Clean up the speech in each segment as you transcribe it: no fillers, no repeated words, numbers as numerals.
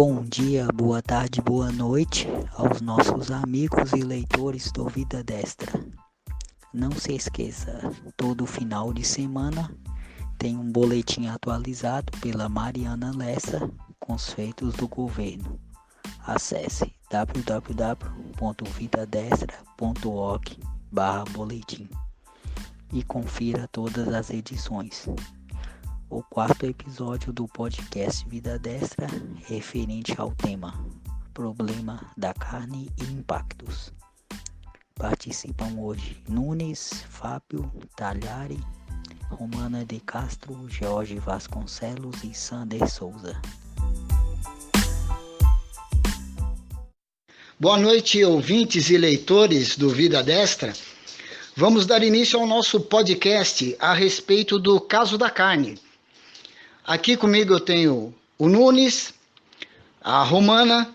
Bom dia, boa tarde, boa noite aos nossos amigos e leitores do Vida Destra. Não se esqueça, todo final de semana tem um boletim atualizado pela Mariana Lessa com os feitos do governo. Acesse www.vidadestra.org/boletim e confira todas as edições. O quarto episódio do podcast Vida Destra, referente ao tema Problema da Carne e Impactos. Participam hoje Nunes, Fábio, Talhari, Romana de Castro, Jorge Vasconcelos e Sander Souza. Boa noite, ouvintes e leitores do Vida Destra. Vamos dar início ao nosso podcast a respeito do caso da carne. Aqui comigo eu tenho o Nunes, a Romana,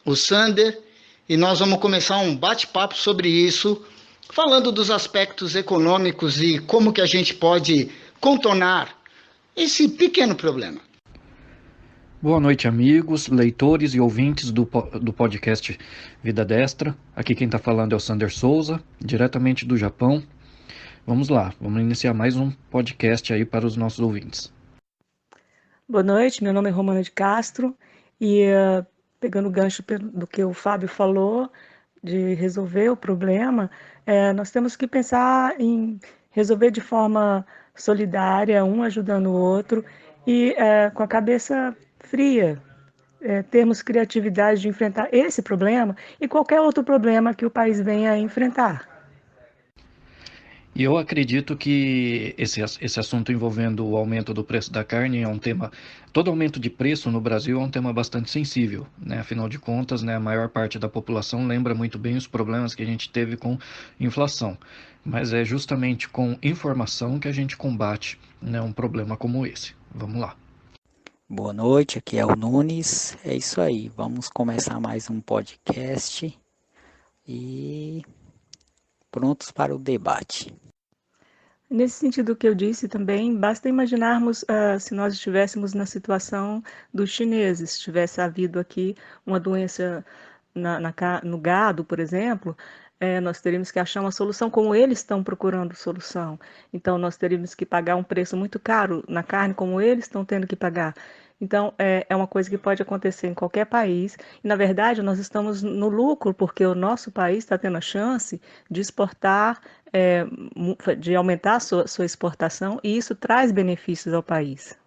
o Sander, e nós vamos começar um bate-papo sobre isso, falando dos aspectos econômicos e como que a gente pode contornar esse pequeno problema. Boa noite, amigos, leitores e ouvintes do podcast Vida Destra. Aqui quem está falando é o Sander Souza, diretamente do Japão. Vamos lá, vamos iniciar mais um podcast aí para os nossos ouvintes. Boa noite, meu nome é Romana de Castro e pegando o gancho do que o Fábio falou, de resolver o problema, nós temos que pensar em resolver de forma solidária, um ajudando o outro e com a cabeça fria, termos criatividade de enfrentar esse problema e qualquer outro problema que o país venha a enfrentar. E eu acredito que esse assunto envolvendo o aumento do preço da carne é um tema... Todo aumento de preço no Brasil é um tema bastante sensível, né? Afinal de contas, né, a maior parte da população lembra muito bem os problemas que a gente teve com inflação. Mas é justamente com informação que a gente combate, né, um problema como esse. Vamos lá. Boa noite, aqui é o Nunes. É isso aí, vamos começar mais um podcast e prontos para o debate. Nesse sentido que eu disse também, basta imaginarmos se nós estivéssemos na situação dos chineses, se tivesse havido aqui uma doença no gado, por exemplo, nós teríamos que achar uma solução como eles estão procurando solução. Então, nós teríamos que pagar um preço muito caro na carne como eles estão tendo que pagar. Então, é uma coisa que pode acontecer em qualquer país. E, na verdade, nós estamos no lucro, porque o nosso país está tendo a chance de exportar, de aumentar a sua exportação, e isso traz benefícios ao país.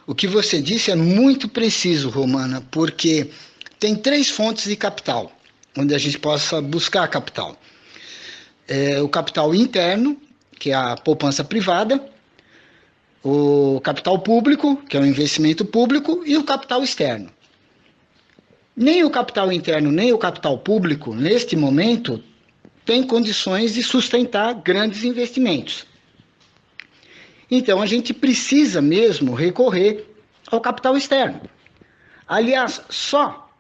O que você disse é muito preciso, Romana, porque tem 3 fontes de capital, onde a gente possa buscar capital. O capital interno, que é a poupança privada, o capital público, que é o investimento público, e o capital externo. Nem o capital interno, nem o capital público, neste momento, tem condições de sustentar grandes investimentos. Então, a gente precisa mesmo recorrer ao capital externo. Aliás, só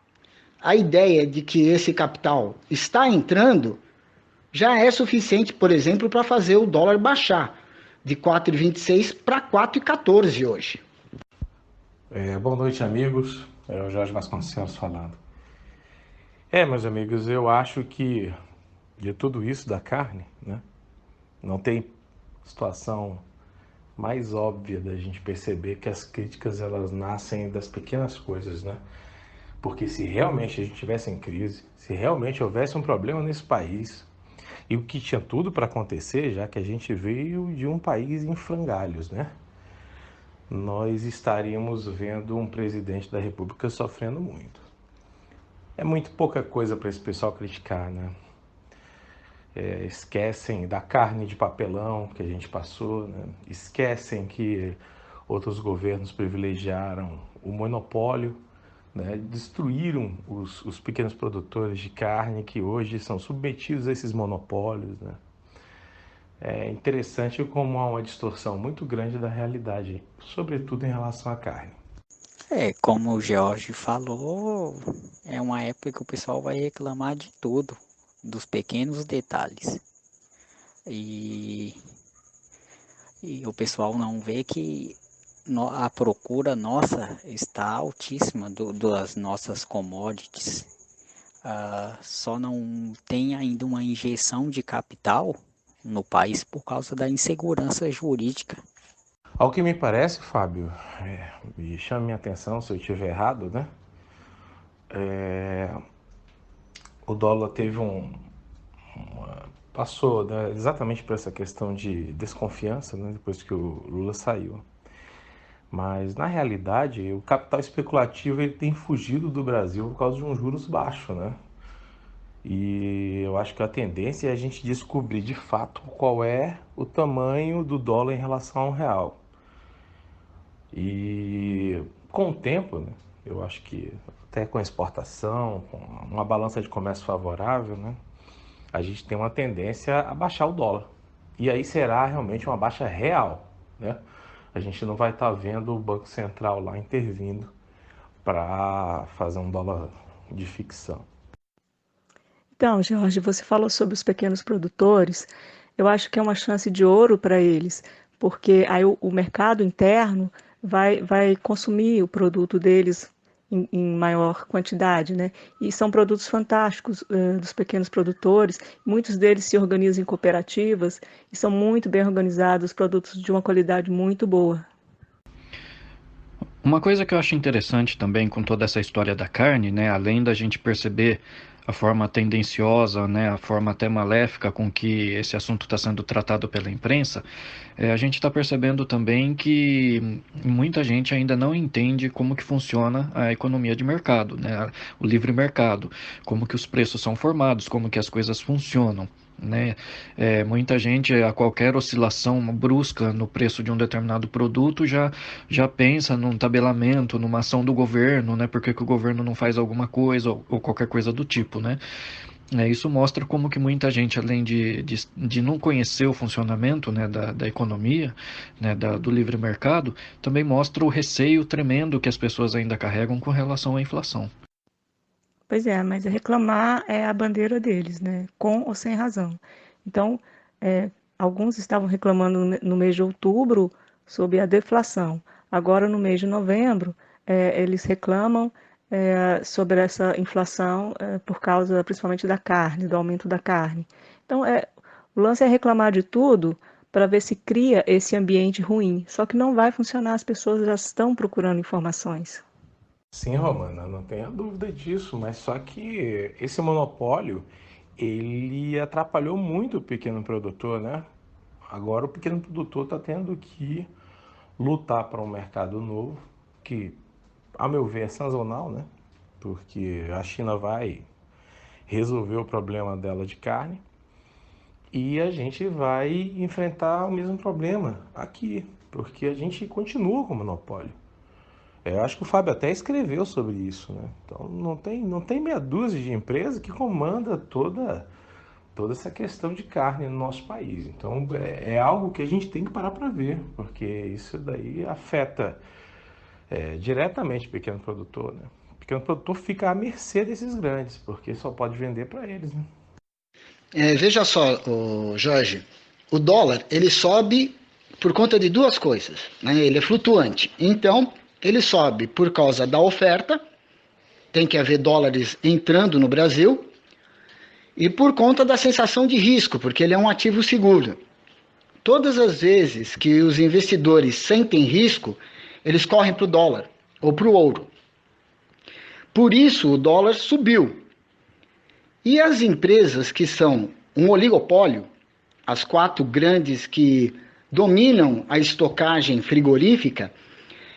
a ideia de que esse capital está entrando já é suficiente, por exemplo, para fazer o dólar baixar de 4,26 para 4,14 hoje. Boa noite, amigos. É o Jorge Vasconcelos falando. Meus amigos, eu acho que de tudo isso da carne, né, não tem situação mais óbvia da gente perceber que as críticas elas nascem das pequenas coisas, né? Porque se realmente a gente estivesse em crise, se realmente houvesse um problema nesse país, e o que tinha tudo para acontecer, já que a gente veio de um país em frangalhos, né? Nós estaríamos vendo um presidente da República sofrendo muito. É muito pouca coisa para esse pessoal criticar, né? Esquecem da carne de papelão que a gente passou, né? Esquecem que outros governos privilegiaram o monopólio, né? Destruíram os pequenos produtores de carne que hoje são submetidos a esses monopólios, né? É interessante como há uma distorção muito grande da realidade, sobretudo em relação à carne. Como o George falou, é uma época que o pessoal vai reclamar de tudo, dos pequenos detalhes. E o pessoal não vê que a procura nossa está altíssima das nossas commodities. Só não tem ainda uma injeção de capital no país por causa da insegurança jurídica. Ao que me parece, Fábio, me chame minha atenção se eu estiver errado, né? O dólar teve passou, né, exatamente por essa questão de desconfiança, né, depois que o Lula saiu. Mas, na realidade, o capital especulativo ele tem fugido do Brasil por causa de um juros baixo, né? E eu acho que a tendência é a gente descobrir de fato qual é o tamanho do dólar em relação ao real. E com o tempo, né, eu acho que até com a exportação, com uma balança de comércio favorável, né, a gente tem uma tendência a baixar o dólar. E aí será realmente uma baixa real, né? A gente não vai estar vendo o Banco Central lá intervindo para fazer um dólar de ficção. Então, Jorge, você falou sobre os pequenos produtores. Eu acho que é uma chance de ouro para eles, porque aí o mercado interno vai consumir o produto deles em maior quantidade, né? E são produtos fantásticos dos pequenos produtores. Muitos deles se organizam em cooperativas e são muito bem organizados, produtos de uma qualidade muito boa. Uma coisa que eu acho interessante também com toda essa história da carne, né, além da gente perceber a forma tendenciosa, né, a forma até maléfica com que esse assunto está sendo tratado pela imprensa, a gente está percebendo também que muita gente ainda não entende como que funciona a economia de mercado, né, o livre mercado, como que os preços são formados, como que as coisas funcionam. Né? Muita gente, a qualquer oscilação brusca no preço de um determinado produto, já pensa num tabelamento, numa ação do governo, né? Por que que o governo não faz alguma coisa ou qualquer coisa do tipo, né? Isso mostra como que muita gente, além de não conhecer o funcionamento, né, da economia, né, do livre mercado, também mostra o receio tremendo que as pessoas ainda carregam com relação à inflação. Pois é, mas reclamar é a bandeira deles, né? Com ou sem razão. Então, alguns estavam reclamando no mês de outubro sobre a deflação. Agora, no mês de novembro, eles reclamam sobre essa inflação por causa principalmente da carne, do aumento da carne. Então, o lance é reclamar de tudo para ver se cria esse ambiente ruim. Só que não vai funcionar, as pessoas já estão procurando informações. Sim, Romana, não tenha dúvida disso, mas só que esse monopólio, ele atrapalhou muito o pequeno produtor, né? Agora o pequeno produtor está tendo que lutar para um mercado novo, que, a meu ver, é sazonal, né? Porque a China vai resolver o problema dela de carne e a gente vai enfrentar o mesmo problema aqui, porque a gente continua com o monopólio. Eu acho que o Fábio até escreveu sobre isso, né? Então não tem meia dúzia de empresas que comanda toda essa questão de carne no nosso país. Então é algo que a gente tem que parar para ver, porque isso daí afeta diretamente o pequeno produtor, né? O pequeno produtor fica à mercê desses grandes, porque só pode vender para eles, né? Veja só, Jorge, o dólar ele sobe por conta de duas coisas, né? Ele é flutuante. Então, ele sobe por causa da oferta, tem que haver dólares entrando no Brasil, e por conta da sensação de risco, porque ele é um ativo seguro. Todas as vezes que os investidores sentem risco, eles correm para o dólar ou para o ouro. Por isso o dólar subiu. E as empresas que são um oligopólio, as quatro grandes que dominam a estocagem frigorífica,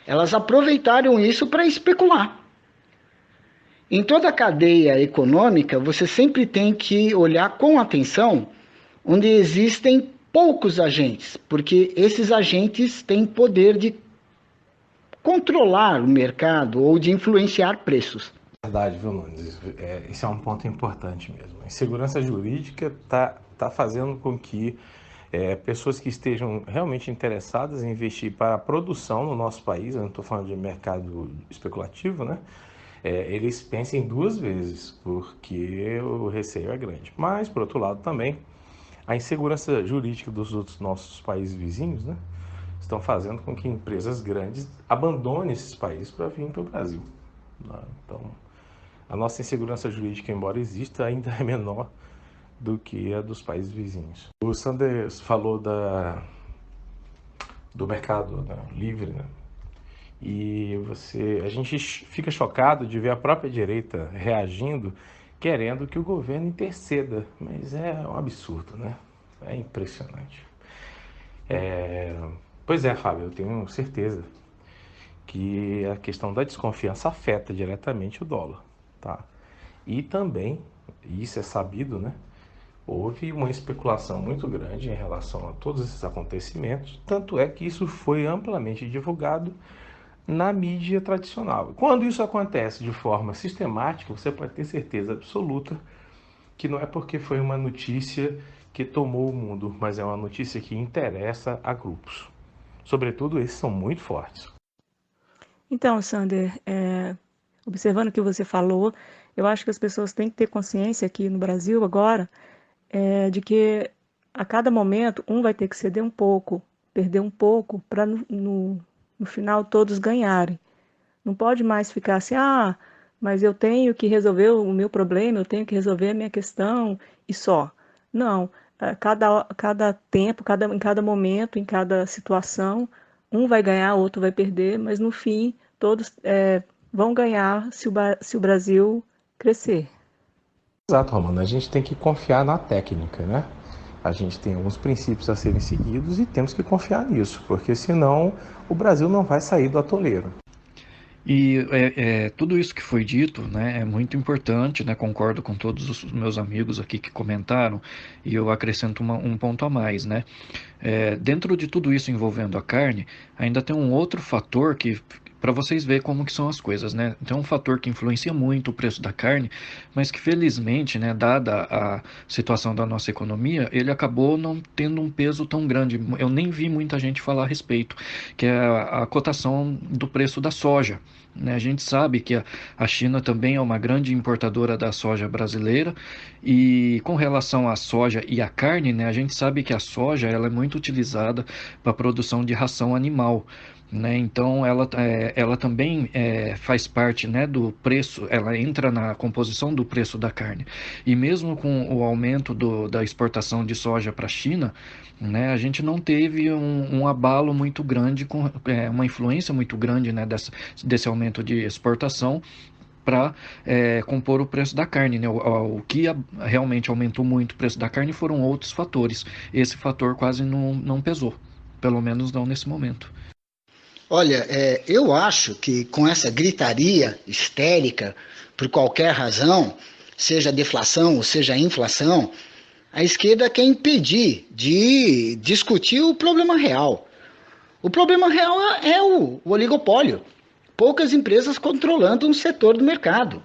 elas aproveitaram isso para especular. Em toda a cadeia econômica, você sempre tem que olhar com atenção onde existem poucos agentes, porque esses agentes têm poder de controlar o mercado ou de influenciar preços. Verdade, viu, Nunes? Esse é um ponto importante mesmo. A insegurança jurídica tá fazendo com que pessoas que estejam realmente interessadas em investir para a produção no nosso país, eu não estou falando de mercado especulativo, né? Eles pensem duas vezes, porque o receio é grande. Mas, por outro lado, também, a insegurança jurídica dos outros nossos países vizinhos, né? estão fazendo com que empresas grandes abandonem esses países para vir para o Brasil. Então, a nossa insegurança jurídica, embora exista, ainda é menor do que a dos países vizinhos. O Sanders falou do mercado, né, livre, né? E a gente fica chocado de ver a própria direita reagindo, querendo que o governo interceda, mas é um absurdo, né? É impressionante. Pois é, Fábio, eu tenho certeza que a questão da desconfiança afeta diretamente o dólar, tá? E também, isso é sabido, né? Houve uma especulação muito grande em relação a todos esses acontecimentos, tanto é que isso foi amplamente divulgado na mídia tradicional. Quando isso acontece de forma sistemática, você pode ter certeza absoluta que não é porque foi uma notícia que tomou o mundo, mas é uma notícia que interessa a grupos. Sobretudo, esses são muito fortes. Então, Sander, observando o que você falou, eu acho que as pessoas têm que ter consciência aqui no Brasil agora de que a cada momento um vai ter que ceder um pouco, perder um pouco, para no final todos ganharem. Não pode mais ficar assim, mas eu tenho que resolver o meu problema, eu tenho que resolver a minha questão e só. Não, cada tempo, em cada momento, em cada situação, um vai ganhar, outro vai perder, mas no fim todos vão ganhar se o Brasil crescer. Exato, Romano. A gente tem que confiar na técnica, né? A gente tem alguns princípios a serem seguidos e temos que confiar nisso, porque senão o Brasil não vai sair do atoleiro. E tudo isso que foi dito, né, é muito importante, né, concordo com todos os meus amigos aqui que comentaram, e eu acrescento um ponto a mais, né? Dentro de tudo isso envolvendo a carne, ainda tem um outro fator que, para vocês verem como que são as coisas, né? Tem um fator que influencia muito o preço da carne, mas que felizmente, né, dada a situação da nossa economia, ele acabou não tendo um peso tão grande. Eu nem vi muita gente falar a respeito, que é a cotação do preço da soja. Né? A gente sabe que a China também é uma grande importadora da soja brasileira, e com relação à soja e à carne, né, a gente sabe que a soja ela é muito utilizada para a produção de ração animal. Né? Então, ela também faz parte, né, do preço, ela entra na composição do preço da carne. E mesmo com o aumento da exportação de soja para a China, né, a gente não teve um abalo muito grande, uma influência muito grande, né, desse aumento de exportação para compor o preço da carne. Né? O que realmente aumentou muito o preço da carne foram outros fatores. Esse fator quase não pesou, pelo menos não nesse momento. Olha, eu acho que com essa gritaria histérica, por qualquer razão, seja deflação ou seja inflação, a esquerda quer impedir de discutir o problema real. O problema real é o oligopólio. Poucas empresas controlando um setor do mercado.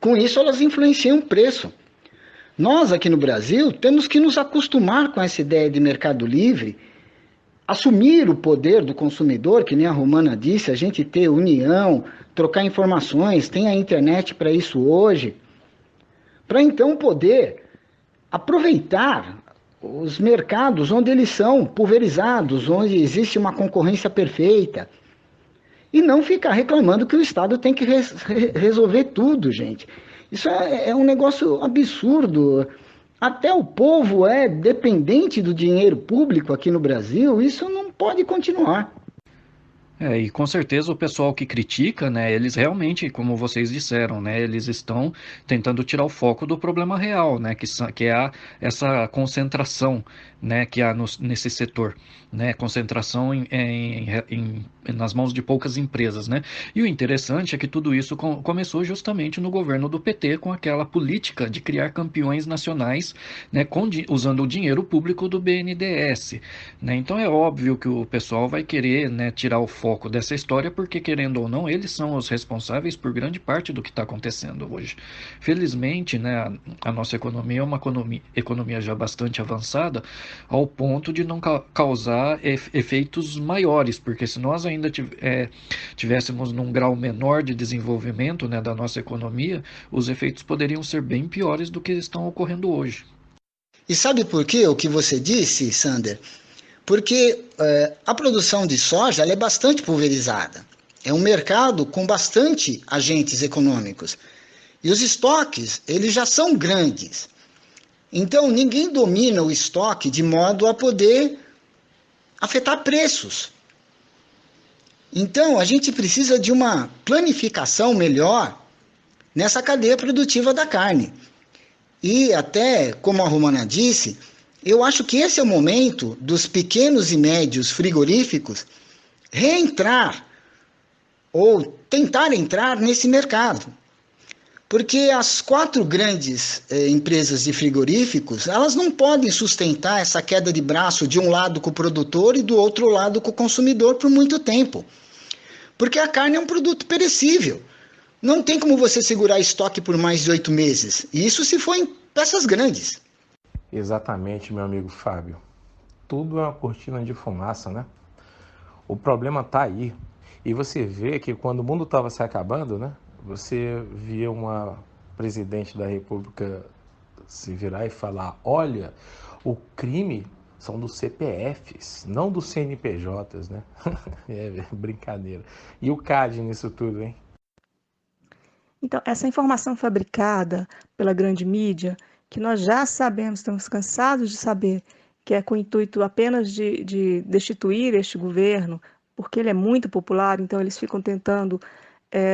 Com isso, elas influenciam o preço. Nós, aqui no Brasil, temos que nos acostumar com essa ideia de mercado livre, assumir o poder do consumidor, que nem a Romana disse, a gente ter união, trocar informações, tem a internet para isso hoje, para então poder aproveitar os mercados onde eles são pulverizados, onde existe uma concorrência perfeita, e não ficar reclamando que o Estado tem que resolver tudo, gente. Isso é um negócio absurdo. Até o povo é dependente do dinheiro público aqui no Brasil, isso não pode continuar. E com certeza o pessoal que critica, né, eles realmente, como vocês disseram, né, eles estão tentando tirar o foco do problema real, né, que é essa concentração, né, que há nesse setor, né, concentração nas mãos de poucas empresas, né. E o interessante é que tudo isso começou justamente no governo do PT, com aquela política de criar campeões nacionais, né, usando o dinheiro público do BNDES, né. Então é óbvio que o pessoal vai querer, né, tirar o foco dessa história, porque querendo ou não, eles são os responsáveis por grande parte do que está acontecendo hoje. Felizmente, né, a nossa economia é uma economia já bastante avançada, ao ponto de não causar efeitos maiores, porque se nós ainda tivéssemos num grau menor de desenvolvimento, né, da nossa economia, os efeitos poderiam ser bem piores do que estão ocorrendo hoje. E sabe por quê o que você disse, Sander? Porque a produção de soja ela é bastante pulverizada. É um mercado com bastante agentes econômicos. E os estoques, eles já são grandes. Então, ninguém domina o estoque de modo a poder afetar preços. Então, a gente precisa de uma planificação melhor nessa cadeia produtiva da carne. E até, como a Romana disse, eu acho que esse é o momento dos pequenos e médios frigoríficos reentrar ou tentar entrar nesse mercado. Porque as 4 grandes empresas de frigoríficos, elas não podem sustentar essa queda de braço de um lado com o produtor e do outro lado com o consumidor por muito tempo. Porque a carne é um produto perecível. Não tem como você segurar estoque por mais de 8 meses. E isso se for em peças grandes. Exatamente, meu amigo Fábio. Tudo é uma cortina de fumaça, né? O problema está aí. E você vê que quando o mundo estava se acabando, né? Você via uma presidente da República se virar e falar: olha, o crime são dos CPFs, não dos CNPJs, né? É brincadeira. E o CAD nisso tudo, hein? Então, essa informação fabricada pela grande mídia, que nós já sabemos, estamos cansados de saber, que é com o intuito apenas de destituir este governo, porque ele é muito popular, então eles ficam tentando,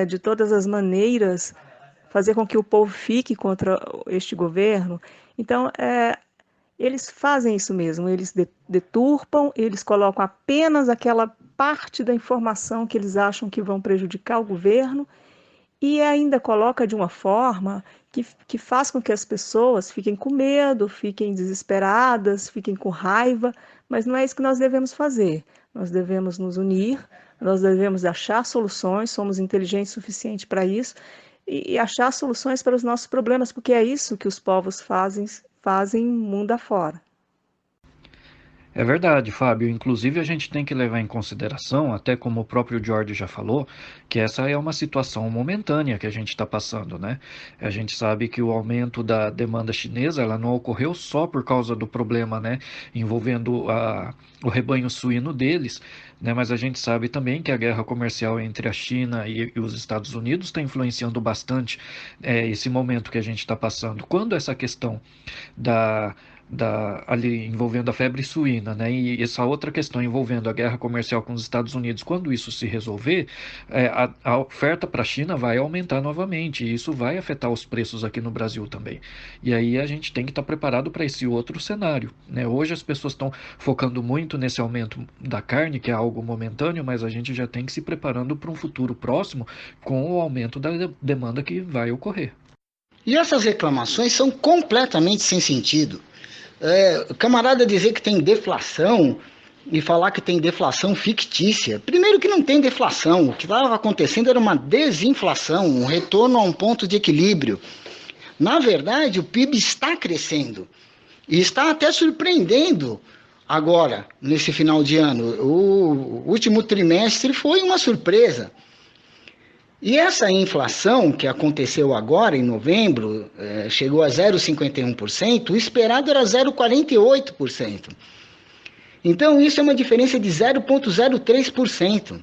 de todas as maneiras, fazer com que o povo fique contra este governo. Então, eles fazem isso mesmo, eles deturpam, eles colocam apenas aquela parte da informação que eles acham que vão prejudicar o governo, e ainda coloca de uma forma que faz com que as pessoas fiquem com medo, fiquem desesperadas, fiquem com raiva, mas não é isso que nós devemos fazer. Nós devemos nos unir, nós devemos achar soluções, somos inteligentes o suficiente para isso, e achar soluções para os nossos problemas, porque é isso que os povos fazem mundo afora. É verdade, Fábio. Inclusive, a gente tem que levar em consideração, até como o próprio George já falou, que essa é uma situação momentânea que a gente está passando, né? A gente sabe que o aumento da demanda chinesa, ela não ocorreu só por causa do problema, né, envolvendo o rebanho suíno deles, né? Mas a gente sabe também que a guerra comercial entre a China e os Estados Unidos está influenciando bastante esse momento que a gente está passando. Quando essa questão da ali envolvendo a febre suína, né? E essa outra questão envolvendo a guerra comercial com os Estados Unidos, quando isso se resolver, a oferta para a China vai aumentar novamente, e isso vai afetar os preços aqui no Brasil também. E aí a gente tem que estar preparado para esse outro cenário, né? Hoje as pessoas estão focando muito nesse aumento da carne, que é algo momentâneo, mas a gente já tem que se preparando para um futuro próximo com o aumento da demanda que vai ocorrer. E essas reclamações são completamente sem sentido. O camarada dizer que tem deflação e falar que tem deflação fictícia. Primeiro que não tem deflação, o que estava acontecendo era uma desinflação, um retorno a um ponto de equilíbrio. Na verdade, o PIB está crescendo e está até surpreendendo agora, nesse final de ano. O último trimestre foi uma surpresa. E essa inflação que aconteceu agora, em novembro, chegou a 0,51%, o esperado era 0,48%. Então, isso é uma diferença de 0,03%.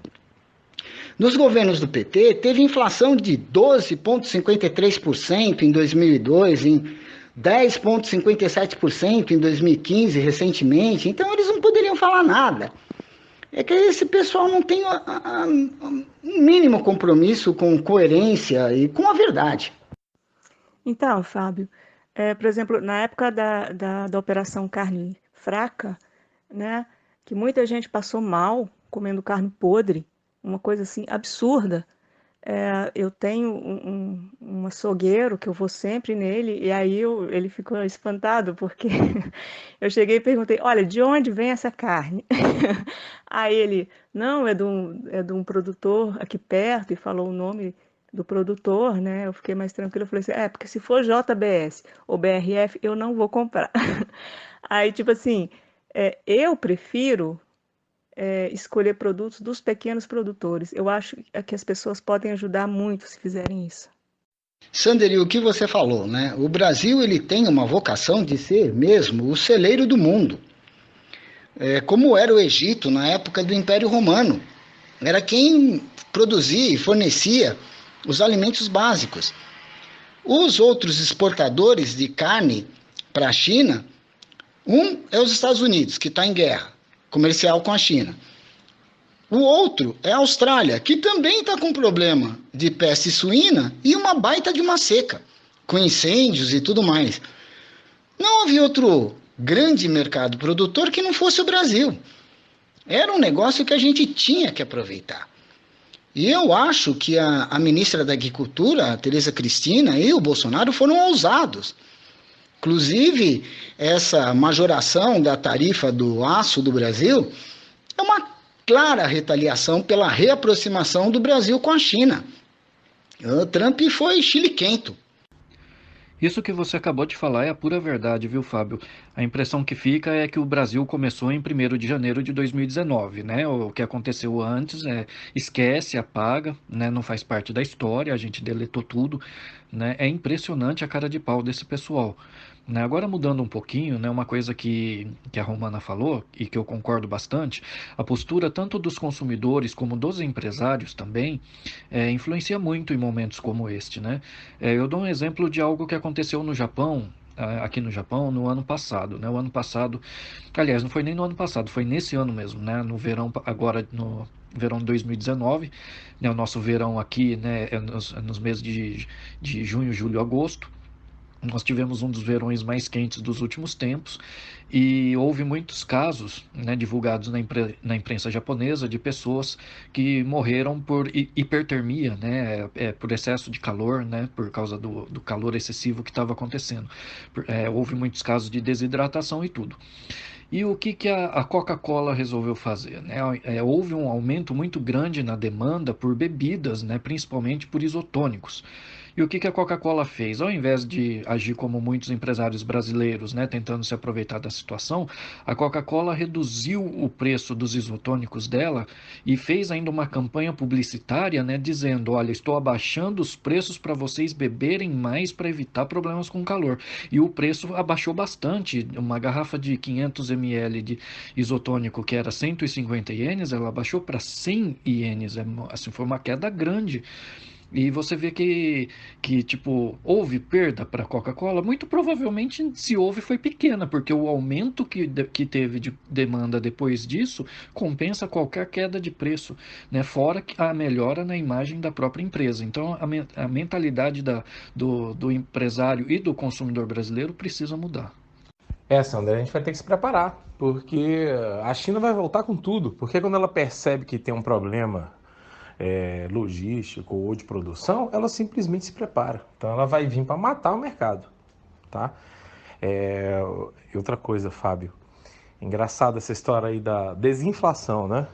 Nos governos do PT, teve inflação de 12,53% em 2002, em 10,57% em 2015, recentemente. Então, eles não poderiam falar nada. É que esse pessoal não tem um mínimo compromisso com coerência e com a verdade. Então, Fábio, por exemplo, na época da Operação Carne Fraca, né, que muita gente passou mal comendo carne podre, uma coisa assim absurda. Eu tenho um açougueiro que eu vou sempre nele, e aí ele ficou espantado, porque eu cheguei e perguntei: olha, de onde vem essa carne? Aí ele: não, é de um produtor aqui perto, e falou o nome do produtor, né? Eu fiquei mais tranquila, eu falei assim: porque se for JBS ou BRF, eu não vou comprar. Aí, tipo assim, eu prefiro escolher produtos dos pequenos produtores. Eu acho que as pessoas podem ajudar muito se fizerem isso. Sander, e o que você falou, né? O Brasil ele tem uma vocação de ser mesmo o celeiro do mundo. como era o Egito na época do Império Romano. Era quem produzia e fornecia os alimentos básicos. Os outros exportadores de carne para a China, um é os Estados Unidos, que está em guerra comercial com a China. O outro é a Austrália, que também está com problema de peste suína e uma baita de uma seca, com incêndios e tudo mais. Não havia outro grande mercado produtor que não fosse o Brasil. Era um negócio que a gente tinha que aproveitar. E eu acho que a ministra da Agricultura, a Tereza Cristina, e o Bolsonaro foram ousados. Inclusive, essa majoração da tarifa do aço do Brasil é uma clara retaliação pela reaproximação do Brasil com a China. O Trump foi chiliquento. Isso que você acabou de falar é a pura verdade, viu, Fábio? A impressão que fica é que o Brasil começou em 1º de janeiro de 2019, né? O que aconteceu antes esquece, apaga, né? Não faz parte da história, a gente deletou tudo, né? É impressionante a cara de pau desse pessoal. Né? Agora mudando um pouquinho, né? Uma coisa que a Romana falou e que eu concordo bastante, a postura tanto dos consumidores como dos empresários também influencia muito em momentos como este, né? Eu dou um exemplo de algo que aconteceu no Japão, aqui no Japão, no ano passado, né? O ano passado, aliás, não foi nem no ano passado, foi nesse ano mesmo, né? No verão, agora no verão de 2019, né? O nosso verão aqui, né? É nos meses de junho, julho, agosto. Nós tivemos um dos verões mais quentes dos últimos tempos e houve muitos casos, né, divulgados na imprensa japonesa de pessoas que morreram por hipertermia, né, por excesso de calor, né, por causa do calor excessivo que estava acontecendo. Houve muitos casos de desidratação e tudo. E o que a Coca-Cola resolveu fazer? Né? Houve um aumento muito grande na demanda por bebidas, né? Principalmente por isotônicos. E o que a Coca-Cola fez? Ao invés de agir como muitos empresários brasileiros, né, tentando se aproveitar da situação, a Coca-Cola reduziu o preço dos isotônicos dela e fez ainda uma campanha publicitária, né, dizendo, olha, estou abaixando os preços para vocês beberem mais para evitar problemas com calor. E o preço abaixou bastante. Uma garrafa de 500 ml de isotônico que era 150 ienes, ela baixou para 100 ienes. Assim, foi uma queda grande. E você vê que tipo, houve perda para a Coca-Cola? Muito provavelmente, se houve, foi pequena, porque o aumento que teve de demanda depois disso compensa qualquer queda de preço, né? Fora a melhora na imagem da própria empresa. Então, a mentalidade do empresário e do consumidor brasileiro precisa mudar. Sandra, a gente vai ter que se preparar, porque a China vai voltar com tudo, porque quando ela percebe que tem um problema logístico ou de produção, ela simplesmente se prepara. Então ela vai vir para matar o mercado, tá? E outra coisa, Fábio, engraçada essa história aí da desinflação, né?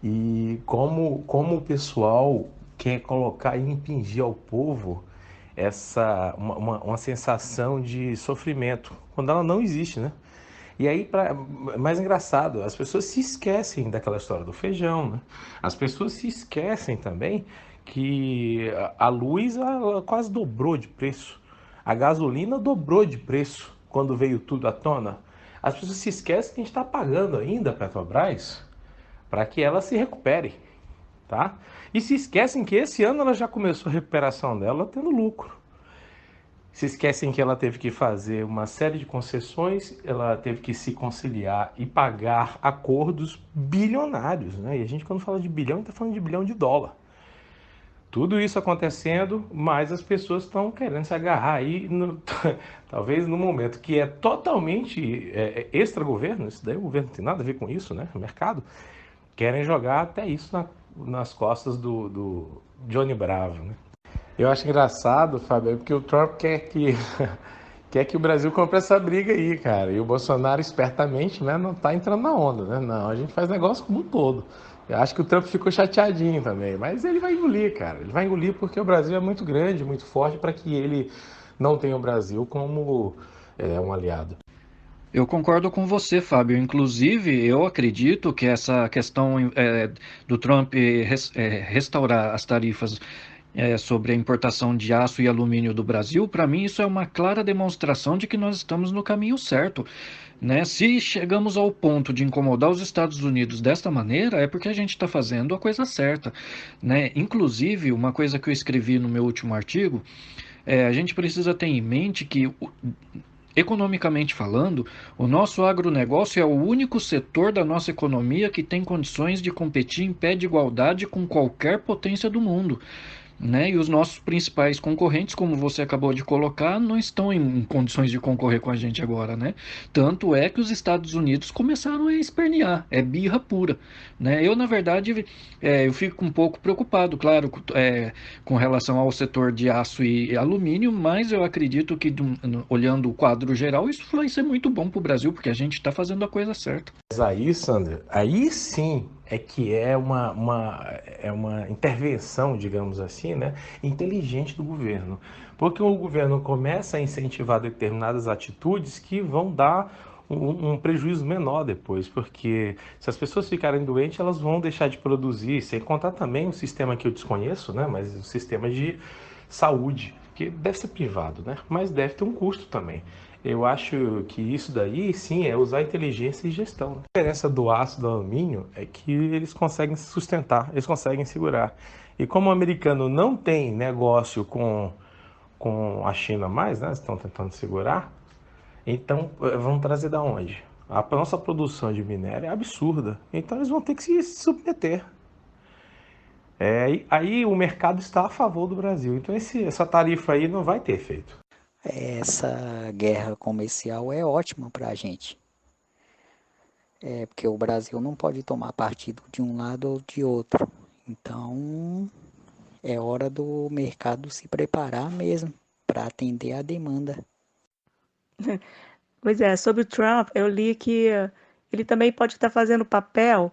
E como o pessoal quer colocar e impingir ao povo uma sensação de sofrimento, quando ela não existe, né? E aí, mais engraçado, as pessoas se esquecem daquela história do feijão, né? As pessoas se esquecem também que a luz ela quase dobrou de preço. A gasolina dobrou de preço quando veio tudo à tona. As pessoas se esquecem que a gente está pagando ainda a Petrobras para que ela se recupere, tá? E se esquecem que esse ano ela já começou a recuperação dela tendo lucro. Se esquecem que ela teve que fazer uma série de concessões, ela teve que se conciliar e pagar acordos bilionários, né? E a gente, quando fala de bilhão, está falando de bilhão de dólar. Tudo isso acontecendo, mas as pessoas estão querendo se agarrar aí, talvez no momento que é totalmente extra-governo, isso daí o governo não tem nada a ver com isso, né? O mercado, querem jogar até isso nas costas do Johnny Bravo, né? Eu acho engraçado, Fábio, porque o Trump quer que o Brasil compre essa briga aí, cara. E o Bolsonaro, espertamente, né, não tá entrando na onda, né? Não, a gente faz negócio como um todo. Eu acho que o Trump ficou chateadinho também, mas ele vai engolir, cara. Ele vai engolir porque o Brasil é muito grande, muito forte, para que ele não tenha o Brasil como um aliado. Eu concordo com você, Fábio. Inclusive, eu acredito que essa questão do Trump restaurar as tarifas sobre a importação de aço e alumínio do Brasil, para mim isso é uma clara demonstração de que nós estamos no caminho certo, né? Se chegamos ao ponto de incomodar os Estados Unidos desta maneira, é porque a gente está fazendo a coisa certa, né? Inclusive, uma coisa que eu escrevi no meu último artigo, a gente precisa ter em mente que, economicamente falando, o nosso agronegócio é o único setor da nossa economia que tem condições de competir em pé de igualdade com qualquer potência do mundo, né? E os nossos principais concorrentes, como você acabou de colocar, não estão em condições de concorrer com a gente agora, né? Tanto é que os Estados Unidos começaram a espernear, é birra pura, né? Eu, na verdade, eu fico um pouco preocupado, claro, com relação ao setor de aço e alumínio, mas eu acredito que, olhando o quadro geral, isso vai ser muito bom para o Brasil, porque a gente está fazendo a coisa certa. Mas aí, Sandra, aí sim é que é uma intervenção, digamos assim, né, inteligente do governo. Porque o governo começa a incentivar determinadas atitudes que vão dar um prejuízo menor depois, porque se as pessoas ficarem doentes, elas vão deixar de produzir, sem contar também o sistema que eu desconheço, né, mas o sistema de saúde, que deve ser privado, né, mas deve ter um custo também. Eu acho que isso daí, sim, é usar inteligência e gestão. A diferença do aço e do alumínio é que eles conseguem se sustentar, eles conseguem segurar. E como o americano não tem negócio com a China mais, né, estão tentando segurar, então vão trazer da onde? A nossa produção de minério é absurda, então eles vão ter que se submeter. Aí o mercado está a favor do Brasil, então essa tarifa aí não vai ter efeito. Essa guerra comercial é ótima para a gente. Porque o Brasil não pode tomar partido de um lado ou de outro. Então, é hora do mercado se preparar mesmo para atender a demanda. Pois é, sobre o Trump, eu li que ele também pode estar fazendo papel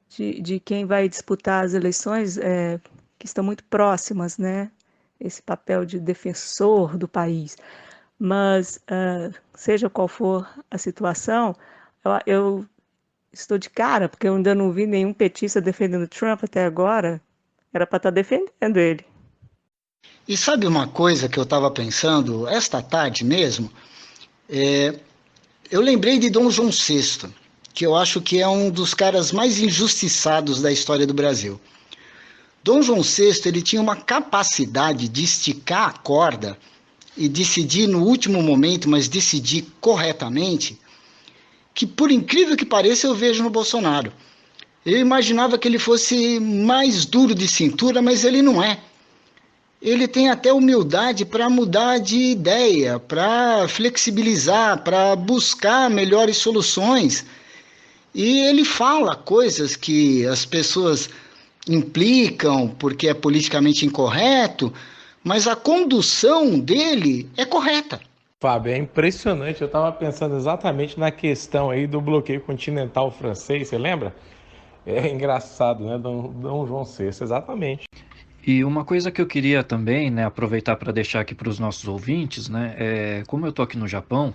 de quem vai disputar as eleições que estão muito próximas, né? Esse papel de defensor do país. Mas, seja qual for a situação, eu estou de cara, porque eu ainda não vi nenhum petista defendendo Trump até agora. Era para estar defendendo ele. E sabe uma coisa que eu estava pensando esta tarde mesmo? Eu lembrei de Dom João VI, que eu acho que é um dos caras mais injustiçados da história do Brasil. Dom João VI, ele tinha uma capacidade de esticar a corda e decidir no último momento, mas decidir corretamente, que por incrível que pareça eu vejo no Bolsonaro. Eu imaginava que ele fosse mais duro de cintura, mas ele não é. Ele tem até humildade para mudar de ideia, para flexibilizar, para buscar melhores soluções. E ele fala coisas que as pessoas implicam porque é politicamente incorreto, mas a condução dele é correta. Fábio, é impressionante. Eu estava pensando exatamente na questão aí do bloqueio continental francês, você lembra? É engraçado, né? Dom João VI, exatamente. E uma coisa que eu queria também, né, aproveitar para deixar aqui para os nossos ouvintes, né, como eu estou aqui no Japão,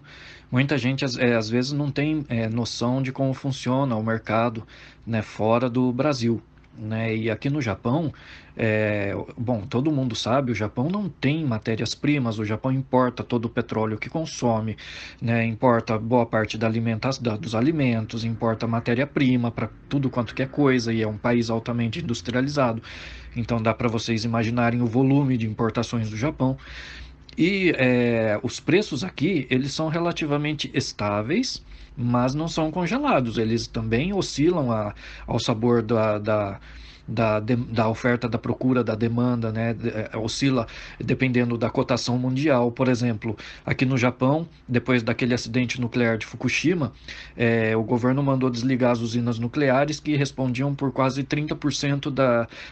muita gente às vezes não tem noção de como funciona o mercado, né, fora do Brasil. Né? E aqui no Japão, bom, todo mundo sabe, o Japão não tem matérias-primas, o Japão importa todo o petróleo que consome, né? Importa boa parte da dos alimentos, importa matéria-prima para tudo quanto que é coisa, e é um país altamente industrializado. Então dá para vocês imaginarem o volume de importações do Japão. E os preços aqui, eles são relativamente estáveis, mas não são congelados. Eles também oscilam ao sabor da oferta, da procura, da demanda, né? Oscila dependendo da cotação mundial. Por exemplo, aqui no Japão, depois daquele acidente nuclear de Fukushima, o governo mandou desligar as usinas nucleares que respondiam por quase 30%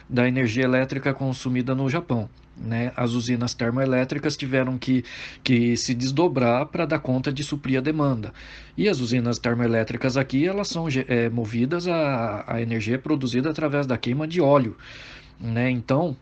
da energia elétrica consumida no Japão. Né, as usinas termoelétricas tiveram que se desdobrar para dar conta de suprir a demanda. E as usinas termoelétricas aqui, elas são movidas a energia produzida através da queima de óleo. Né? Então,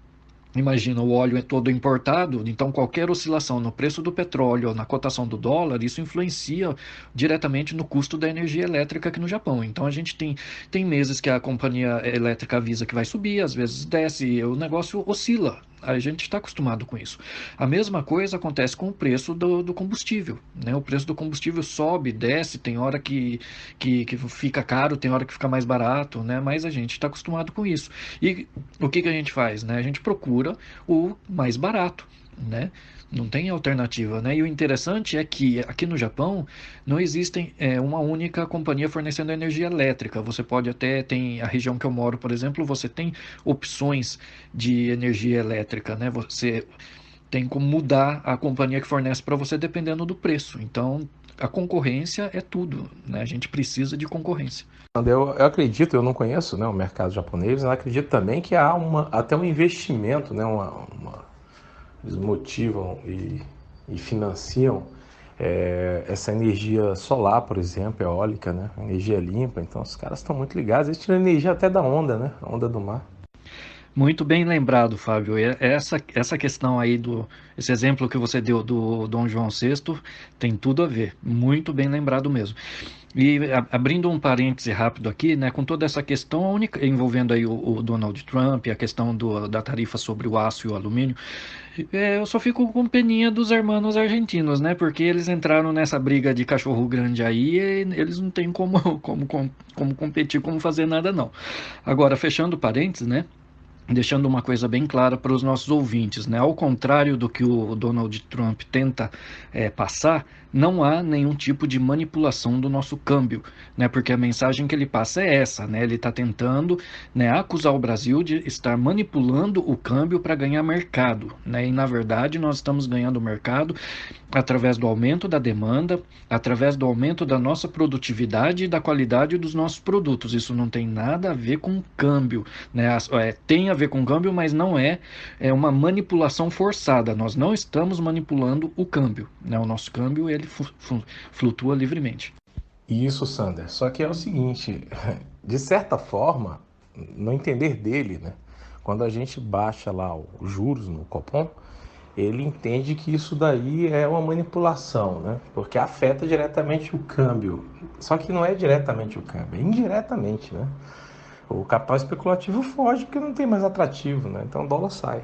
imagina, o óleo é todo importado, então qualquer oscilação no preço do petróleo ou na cotação do dólar, isso influencia diretamente no custo da energia elétrica aqui no Japão. Então a gente tem meses que a companhia elétrica avisa que vai subir, às vezes desce, e o negócio oscila. A gente está acostumado com isso. A mesma coisa acontece com o preço do combustível, né? O preço do combustível sobe, desce, tem hora que fica caro, tem hora que fica mais barato, né? Mas a gente está acostumado com isso. E o que a gente faz, né? A gente procura o mais barato, né? Não tem alternativa, né? E o interessante é que aqui no Japão não existem uma única companhia fornecendo energia elétrica. Você pode até, tem a região que eu moro, por exemplo, você tem opções de energia elétrica, né? Você tem como mudar a companhia que fornece para você dependendo do preço. Então, a concorrência é tudo, né? A gente precisa de concorrência. Eu acredito, eu não conheço, né, o mercado japonês, eu acredito também que há até um investimento, né, eles motivam e financiam essa energia solar, por exemplo, eólica, né, energia limpa. Então os caras estão muito ligados, eles tiram energia até da onda, né, a onda do mar. Muito bem lembrado, Fábio. Essa questão aí esse exemplo que você deu do Dom João VI tem tudo a ver. Muito bem lembrado mesmo. E abrindo um parêntese rápido aqui, né, com toda essa questão envolvendo aí o Donald Trump, a questão da tarifa sobre o aço e o alumínio, eu só fico com peninha dos hermanos argentinos, né, porque eles entraram nessa briga de cachorro grande aí e eles não têm como competir, como fazer nada não. Agora, fechando parênteses, né, deixando uma coisa bem clara para os nossos ouvintes, né? Ao contrário do que o Donald Trump tenta passar, não há nenhum tipo de manipulação do nosso câmbio, né? Porque a mensagem que ele passa é essa, né? Ele está tentando, né, acusar o Brasil de estar manipulando o câmbio para ganhar mercado, né? E na verdade nós estamos ganhando mercado através do aumento da demanda, através do aumento da nossa produtividade e da qualidade dos nossos produtos. Isso não tem nada a ver com câmbio, né? Tem a ver com câmbio, mas não é uma manipulação forçada. Nós não estamos manipulando o câmbio, né? O nosso câmbio ele flutua livremente. Isso, Sander. Só que é o seguinte, de certa forma, no entender dele, né, quando a gente baixa lá os juros no Copom, ele entende que isso daí é uma manipulação, né? Porque afeta diretamente o câmbio. Só que não é diretamente o câmbio, é indiretamente, né? O capital especulativo foge porque não tem mais atrativo, né? Então o dólar sai.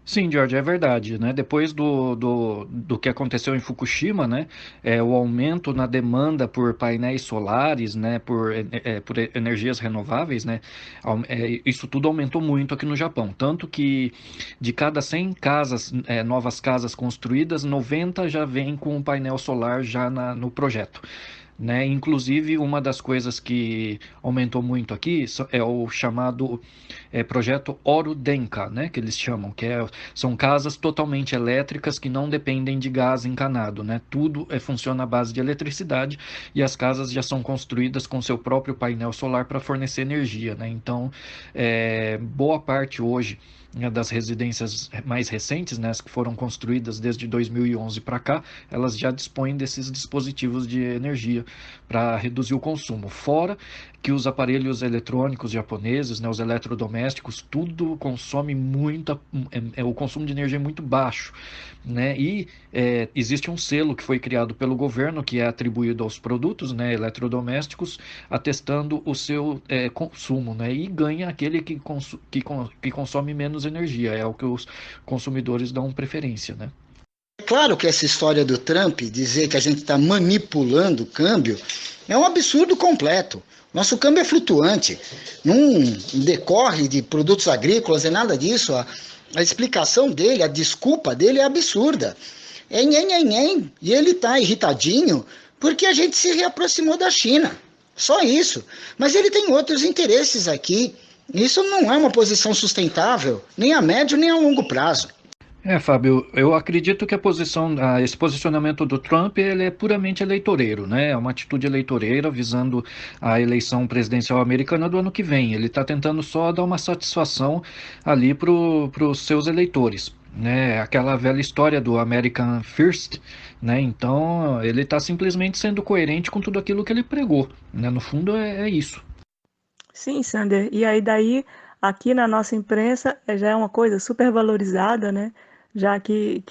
Sim, George, é verdade, né? Depois do que aconteceu em Fukushima, né? O aumento na demanda por painéis solares, né? Por energias renováveis, né? Isso tudo aumentou muito aqui no Japão. Tanto que de cada 100 casas, novas casas construídas, 90 já vem com um painel solar já no projeto. Né? Inclusive, uma das coisas que aumentou muito aqui é o chamado projeto Oro Denka, né? Que eles chamam, são casas totalmente elétricas que não dependem de gás encanado, né? Tudo funciona à base de eletricidade e as casas já são construídas com seu próprio painel solar para fornecer energia, né? Então, boa parte hoje, né, das residências mais recentes, né, as que foram construídas desde 2011 para cá, elas já dispõem desses dispositivos de energia para reduzir o consumo. Fora que os aparelhos eletrônicos japoneses, né, os eletrodomésticos, tudo consome o consumo de energia é muito baixo, né? E existe um selo que foi criado pelo governo que é atribuído aos produtos, né, eletrodomésticos, atestando o seu consumo, né? E ganha aquele que consome menos energia, é o que os consumidores dão preferência, né? É claro que essa história do Trump dizer que a gente está manipulando o câmbio é um absurdo completo. Nosso câmbio é flutuante, não decorre de produtos agrícolas, é nada disso. A explicação dele, a desculpa dele é absurda. É nhen, e ele está irritadinho porque a gente se reaproximou da China. Só isso. Mas ele tem outros interesses aqui. Isso não é uma posição sustentável, nem a médio nem a longo prazo. Fábio, eu acredito que esse posicionamento do Trump ele é puramente eleitoreiro, né? É uma atitude eleitoreira visando a eleição presidencial americana do ano que vem. Ele está tentando só dar uma satisfação ali para os seus eleitores, né? Aquela velha história do American First, né? Então ele está simplesmente sendo coerente com tudo aquilo que ele pregou, né? No fundo é isso. Sim, Sander. E aí daí, aqui na nossa imprensa, já é uma coisa super valorizada, né? Já que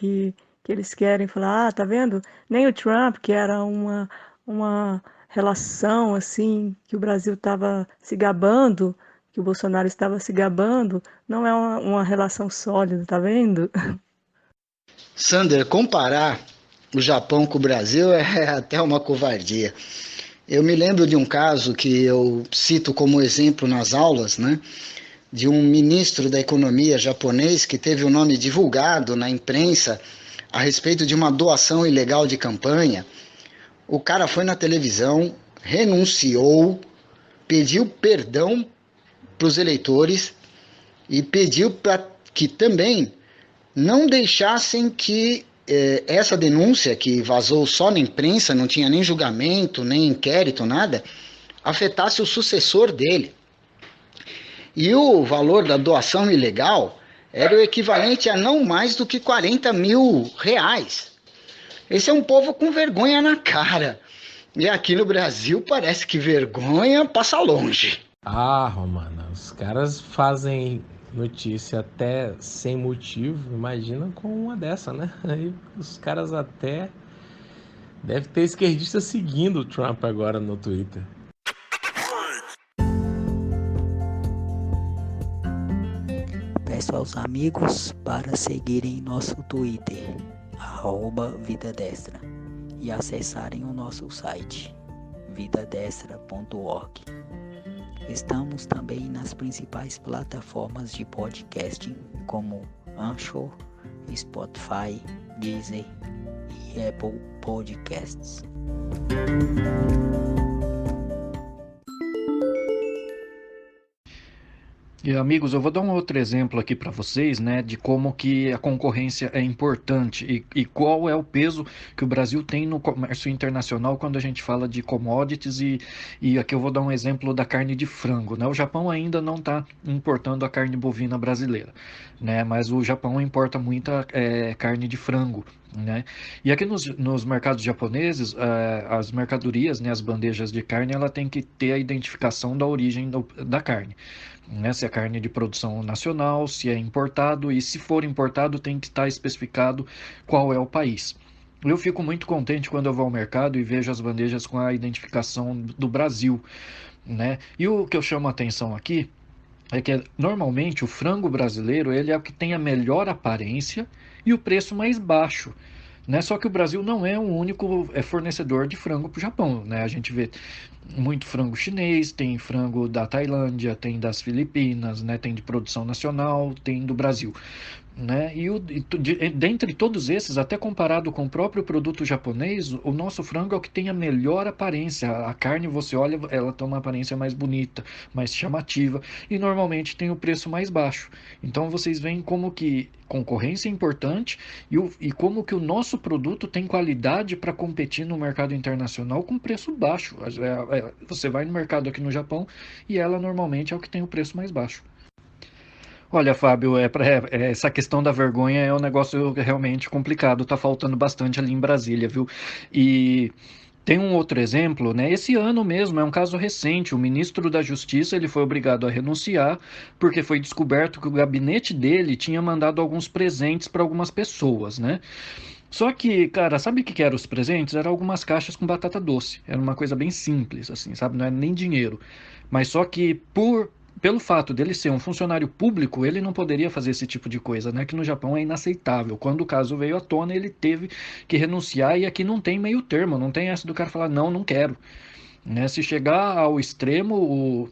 eles querem falar, tá vendo? Nem o Trump, que era uma relação, assim, que o Brasil estava se gabando, que o Bolsonaro estava se gabando, não é uma relação sólida, tá vendo? Sander, comparar o Japão com o Brasil é até uma covardia. Eu me lembro de um caso que eu cito como exemplo nas aulas, né? De um ministro da economia japonês que teve o nome divulgado na imprensa a respeito de uma doação ilegal de campanha. O cara foi na televisão, renunciou, pediu perdão para os eleitores e pediu para que também não deixassem que essa denúncia, que vazou só na imprensa, não tinha nem julgamento, nem inquérito, nada, afetasse o sucessor dele. E o valor da doação ilegal era o equivalente a não mais do que 40 mil reais. Esse é um povo com vergonha na cara. E aqui no Brasil parece que vergonha passa longe. Ah, Romana, os caras fazem notícia até sem motivo, imagina com uma dessa, né? Aí os caras até deve ter esquerdista seguindo o Trump agora no Twitter. Peço aos amigos para seguirem nosso Twitter, @vidadestra, e acessarem o nosso site, vidadestra.org. Estamos também nas principais plataformas de podcasting, como Anchor, Spotify, Deezer e Apple Podcasts. E, amigos, eu vou dar um outro exemplo aqui para vocês, né, de como que a concorrência é importante e qual é o peso que o Brasil tem no comércio internacional quando a gente fala de commodities e aqui eu vou dar um exemplo da carne de frango, né? O Japão ainda não está importando a carne bovina brasileira, né, mas o Japão importa muita carne de frango, né? E aqui nos mercados japoneses, as mercadorias, né, as bandejas de carne, ela tem que ter a identificação da origem da carne, né? Se é carne de produção nacional, se é importado, e se for importado tem que estar especificado qual é o país. Eu fico muito contente quando eu vou ao mercado e vejo as bandejas com a identificação do Brasil, né? E o que eu chamo a atenção aqui é que normalmente o frango brasileiro ele é o que tem a melhor aparência e o preço mais baixo, né? Só que o Brasil não é o único fornecedor de frango para o Japão, né? A gente vê muito frango chinês, tem frango da Tailândia, tem das Filipinas, né? Tem de produção nacional, tem do Brasil, né? Dentre todos esses, até comparado com o próprio produto japonês, o nosso frango é o que tem a melhor aparência. A carne, você olha, ela tem uma aparência mais bonita, mais chamativa, e normalmente tem o preço mais baixo. Então vocês veem como que concorrência é importante e como que o nosso produto tem qualidade para competir no mercado internacional com preço baixo. Você vai no mercado aqui no Japão e ela normalmente é o que tem o preço mais baixo. Olha, Fábio, essa questão da vergonha é um negócio realmente complicado, tá faltando bastante ali em Brasília, viu? E tem um outro exemplo, né? Esse ano mesmo, é um caso recente, o ministro da Justiça ele foi obrigado a renunciar porque foi descoberto que o gabinete dele tinha mandado alguns presentes para algumas pessoas, né? Só que, cara, sabe o que eram os presentes? Eram algumas caixas com batata doce. Era uma coisa bem simples, assim, sabe? Não era nem dinheiro. Mas só que pelo fato dele ser um funcionário público, ele não poderia fazer esse tipo de coisa, né? Que no Japão é inaceitável. Quando o caso veio à tona, ele teve que renunciar e aqui não tem meio termo, não tem essa do cara falar, não, não quero. Né? Se chegar ao extremo,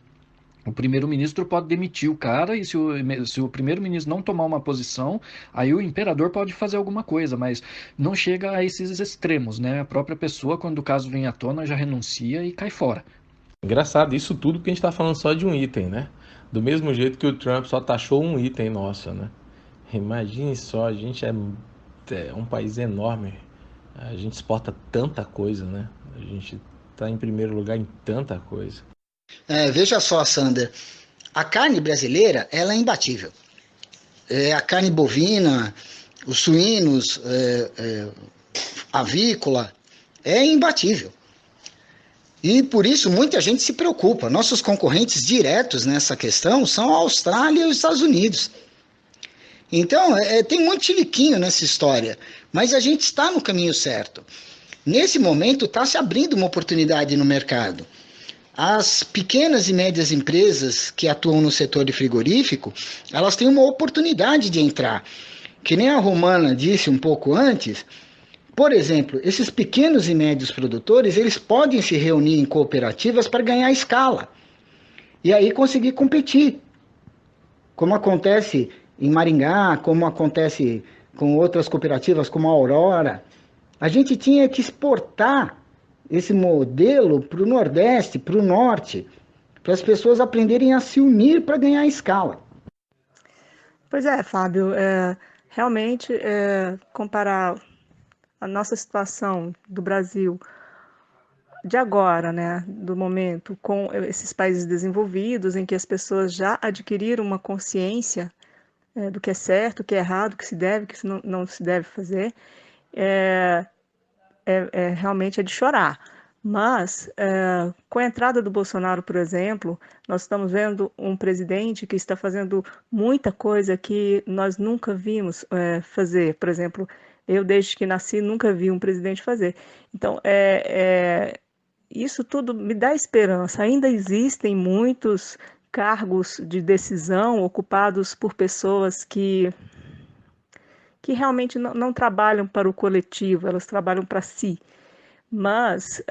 o primeiro-ministro pode demitir o cara e se o primeiro-ministro não tomar uma posição, aí o imperador pode fazer alguma coisa, mas não chega a esses extremos, né? A própria pessoa, quando o caso vem à tona, já renuncia e cai fora. Engraçado, isso tudo porque a gente tá falando só de um item, né? Do mesmo jeito que o Trump só taxou um item nosso, né? Imagine só, a gente é um país enorme, a gente exporta tanta coisa, né? A gente tá em primeiro lugar em tanta coisa. Veja só, Sander, a carne brasileira ela é imbatível. A carne bovina, os suínos, avícola, é imbatível. E por isso muita gente se preocupa. Nossos concorrentes diretos nessa questão são a Austrália e os Estados Unidos. Então, tem muito chiliquinho nessa história, mas a gente está no caminho certo. Nesse momento está se abrindo uma oportunidade no mercado. as pequenas e médias empresas que atuam no setor de frigorífico, elas têm uma oportunidade de entrar. Que nem a Romana disse um pouco antes, por exemplo, esses pequenos e médios produtores, eles podem se reunir em cooperativas para ganhar escala e aí conseguir competir, como acontece em Maringá, como acontece com outras cooperativas como a Aurora. A gente tinha que exportar esse modelo para o Nordeste, para o Norte, para as pessoas aprenderem a se unir para ganhar escala. Pois é, Fábio, realmente comparar a nossa situação do Brasil de agora, né, do momento, com esses países desenvolvidos, em que as pessoas já adquiriram uma consciência do que é certo, o que é errado, o que se deve, o que não se deve fazer, realmente é de chorar. Mas, com a entrada do Bolsonaro, por exemplo, nós estamos vendo um presidente que está fazendo muita coisa que nós nunca vimos fazer. Por exemplo, eu, desde que nasci, nunca vi um presidente fazer. Então, isso tudo me dá esperança. Ainda existem muitos cargos de decisão ocupados por pessoas que realmente não trabalham para o coletivo, elas trabalham para si. Mas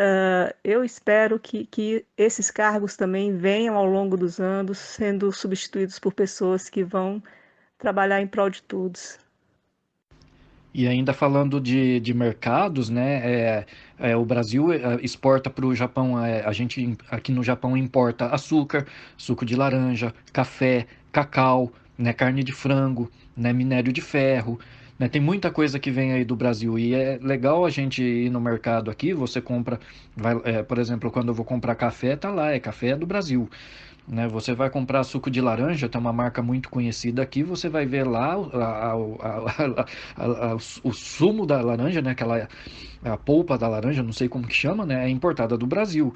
eu espero que esses cargos também venham ao longo dos anos sendo substituídos por pessoas que vão trabalhar em prol de todos. E ainda falando de mercados, né, o Brasil exporta para o Japão, a gente aqui no Japão importa açúcar, suco de laranja, café, cacau, né, carne de frango, né, minério de ferro, né, tem muita coisa que vem aí do Brasil e é legal a gente ir no mercado aqui, você compra, por exemplo, quando eu vou comprar café, tá lá, café do Brasil. Né, você vai comprar suco de laranja, tem uma marca muito conhecida aqui, você vai ver lá o sumo da laranja, né, a polpa da laranja, não sei como que chama, né, é importada do Brasil.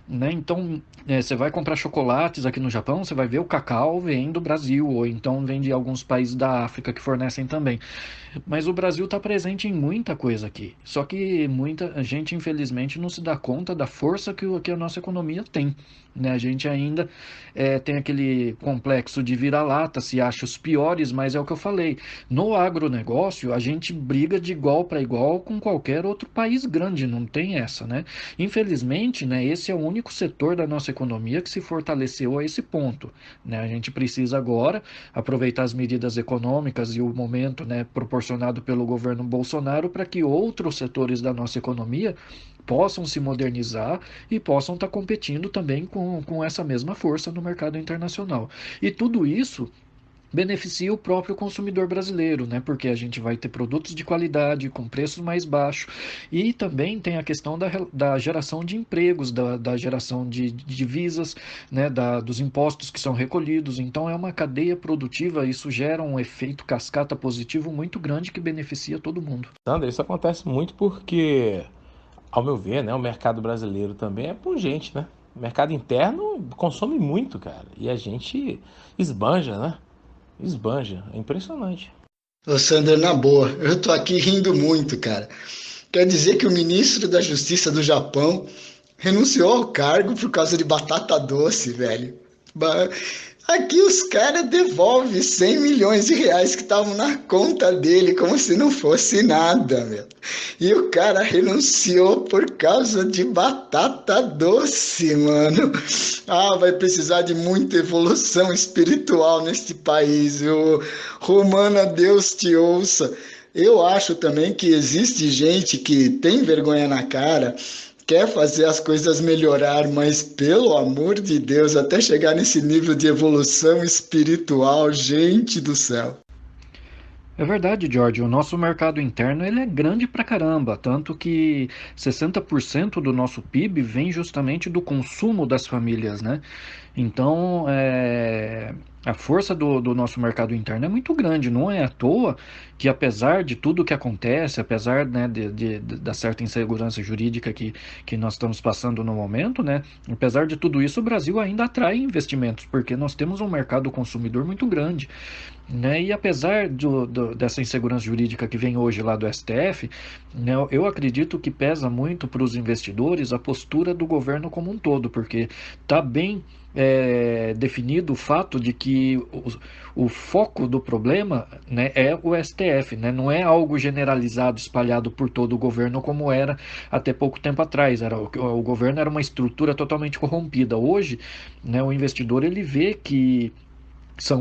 Né? Então, você vai comprar chocolates aqui no Japão, você vai ver o cacau vem do Brasil, ou então vem de alguns países da África que fornecem também. Mas o Brasil está presente em muita coisa aqui. Só que muita gente, infelizmente, não se dá conta da força que a nossa economia tem. Né? A gente ainda tem aquele complexo de vira-lata, se acha os piores, mas é o que eu falei. No agronegócio, a gente briga de igual para igual com qualquer outro país grande, não tem essa, né? Infelizmente, né, esse é o único setor da nossa economia que se fortaleceu a esse ponto. Né? A gente precisa agora aproveitar as medidas econômicas e o momento, né, proporcionado pelo governo Bolsonaro para que outros setores da nossa economia possam se modernizar e possam estar competindo também com essa mesma força no mercado internacional. E tudo isso beneficia o próprio consumidor brasileiro, né? Porque a gente vai ter produtos de qualidade, com preços mais baixos, e também tem a questão da geração de empregos, da geração de divisas, né? Dos impostos que são recolhidos. Então é uma cadeia produtiva, isso gera um efeito cascata positivo muito grande que beneficia todo mundo. Sandra, isso acontece muito porque, ao meu ver, né, o mercado brasileiro também é pungente, né? O mercado interno consome muito, cara, e a gente esbanja, né? Esbanja, é impressionante. Ô Sandra, na boa, eu tô aqui rindo muito, cara. Quer dizer que o ministro da Justiça do Japão renunciou ao cargo por causa de batata doce, velho. Aqui os caras devolvem 100 milhões de reais que estavam na conta dele, como se não fosse nada, meu. E o cara renunciou por causa de batata doce, mano. Ah, vai precisar de muita evolução espiritual neste país, viu? Romana, Deus te ouça. Eu acho também que existe gente que tem vergonha na cara, quer fazer as coisas melhorar, mas pelo amor de Deus, até chegar nesse nível de evolução espiritual, gente do céu. É verdade, George. O nosso mercado interno ele é grande pra caramba, tanto que 60% do nosso PIB vem justamente do consumo das famílias, né? Então, a força do nosso mercado interno é muito grande. Não é à toa que, apesar de tudo que acontece, apesar, né, da certa insegurança jurídica que nós estamos passando no momento, né? Apesar de tudo isso, o Brasil ainda atrai investimentos, porque nós temos um mercado consumidor muito grande. né? E apesar dessa insegurança jurídica que vem hoje lá do STF, né, eu acredito que pesa muito para os investidores a postura do governo como um todo, porque está bem definido o fato de que o foco do problema, né, é o STF, né, não é algo generalizado, espalhado por todo o governo como era até pouco tempo atrás. O governo era uma estrutura totalmente corrompida. Hoje, né, o investidor ele vê que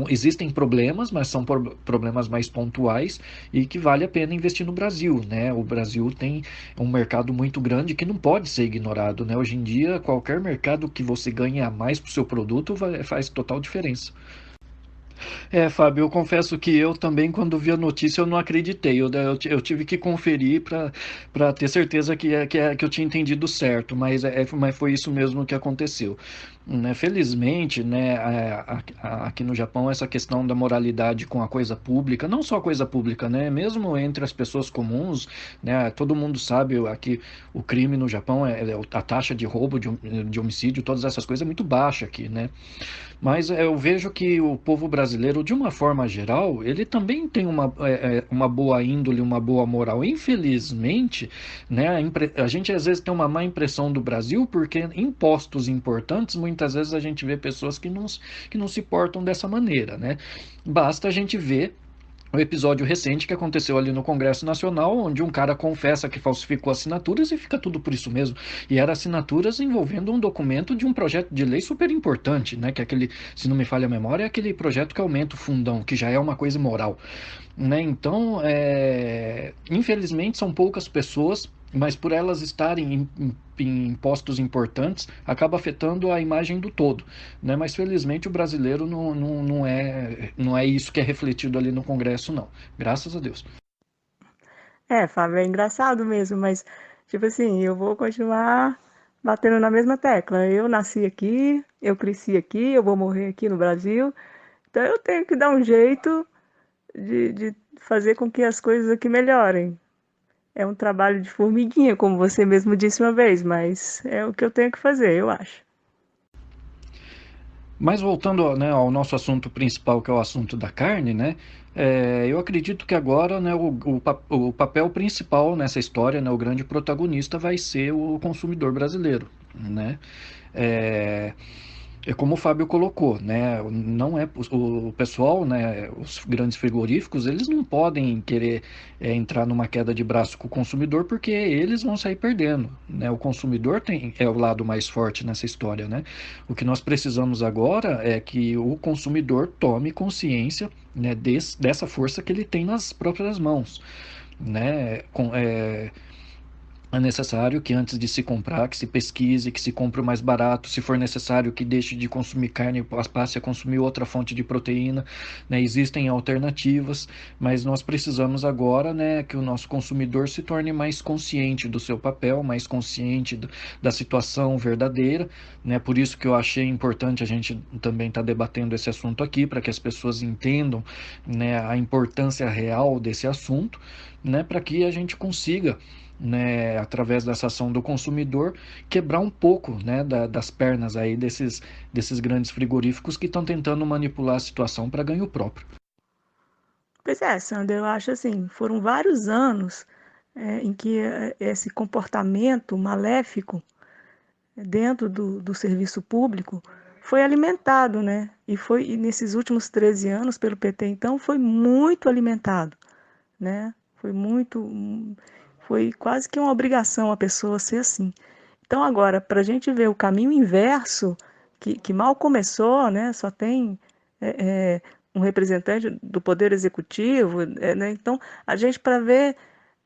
existem problemas, mas são problemas mais pontuais e que vale a pena investir no Brasil, né? O Brasil tem um mercado muito grande que não pode ser ignorado, né? Hoje em dia, qualquer mercado que você ganhe a mais para o seu produto faz total diferença. Fábio, eu confesso que eu também, quando vi a notícia, eu não acreditei. Eu tive que conferir para ter certeza que eu tinha entendido certo, mas foi isso mesmo que aconteceu. Né? Felizmente, né, aqui no Japão, essa questão da moralidade com a coisa pública, não só a coisa pública, né, mesmo entre as pessoas comuns, né, todo mundo sabe aqui o crime no Japão, a taxa de roubo, de homicídio, todas essas coisas é muito baixa aqui, né? Mas eu vejo que o povo brasileiro, de uma forma geral, ele também tem uma boa índole, uma boa moral. Infelizmente, né, a gente às vezes tem uma má impressão do Brasil, porque em postos importantes, muitas vezes a gente vê pessoas que não se portam dessa maneira, né? Basta a gente ver o episódio recente que aconteceu ali no Congresso Nacional, onde um cara confessa que falsificou assinaturas e fica tudo por isso mesmo. E eram assinaturas envolvendo um documento de um projeto de lei super importante, né? Que é aquele, se não me falha a memória, é aquele projeto que aumenta o fundão, que já é uma coisa imoral, né? Então, infelizmente, são poucas pessoas, mas por elas estarem em postos importantes, acaba afetando a imagem do todo, né? Mas felizmente o brasileiro não é isso que é refletido ali no Congresso, não. Graças a Deus. Fábio, é engraçado mesmo, mas, tipo assim, eu vou continuar batendo na mesma tecla. Eu nasci aqui, eu cresci aqui, eu vou morrer aqui no Brasil, então eu tenho que dar um jeito de fazer com que as coisas aqui melhorem. É um trabalho de formiguinha, como você mesmo disse uma vez, mas é o que eu tenho que fazer, eu acho. Mas voltando, né, ao nosso assunto principal, que é o assunto da carne, né, eu acredito que agora, né, o papel principal nessa história, né, o grande protagonista vai ser o consumidor brasileiro, né? É, É como o Fábio colocou, né? Não é o pessoal, né? Os grandes frigoríficos, eles não podem querer entrar numa queda de braço com o consumidor, porque eles vão sair perdendo, né? O consumidor é o lado mais forte nessa história, né? O que nós precisamos agora é que o consumidor tome consciência, né, dessa força que ele tem nas próprias mãos, né? É necessário que antes de se comprar, que se pesquise, que se compre o mais barato, se for necessário que deixe de consumir carne e passe a consumir outra fonte de proteína, né? Existem alternativas, mas nós precisamos agora, né, que o nosso consumidor se torne mais consciente do seu papel, mais consciente da situação verdadeira, né? Por isso que eu achei importante a gente também estar debatendo esse assunto aqui, para que as pessoas entendam, né, a importância real desse assunto, né, para que a gente consiga, né, através dessa ação do consumidor, quebrar um pouco, né, das pernas aí desses grandes frigoríficos que estão tentando manipular a situação para ganho próprio. Pois é, Sandra, eu acho assim, foram vários anos em que esse comportamento maléfico dentro do serviço público foi alimentado, né? E nesses últimos 13 anos, pelo PT, então, foi muito alimentado, né? Foi quase que uma obrigação a pessoa ser assim. Então, agora, para a gente ver o caminho inverso, que mal começou, né? Só tem um representante do Poder Executivo, né? Então, a gente, para ver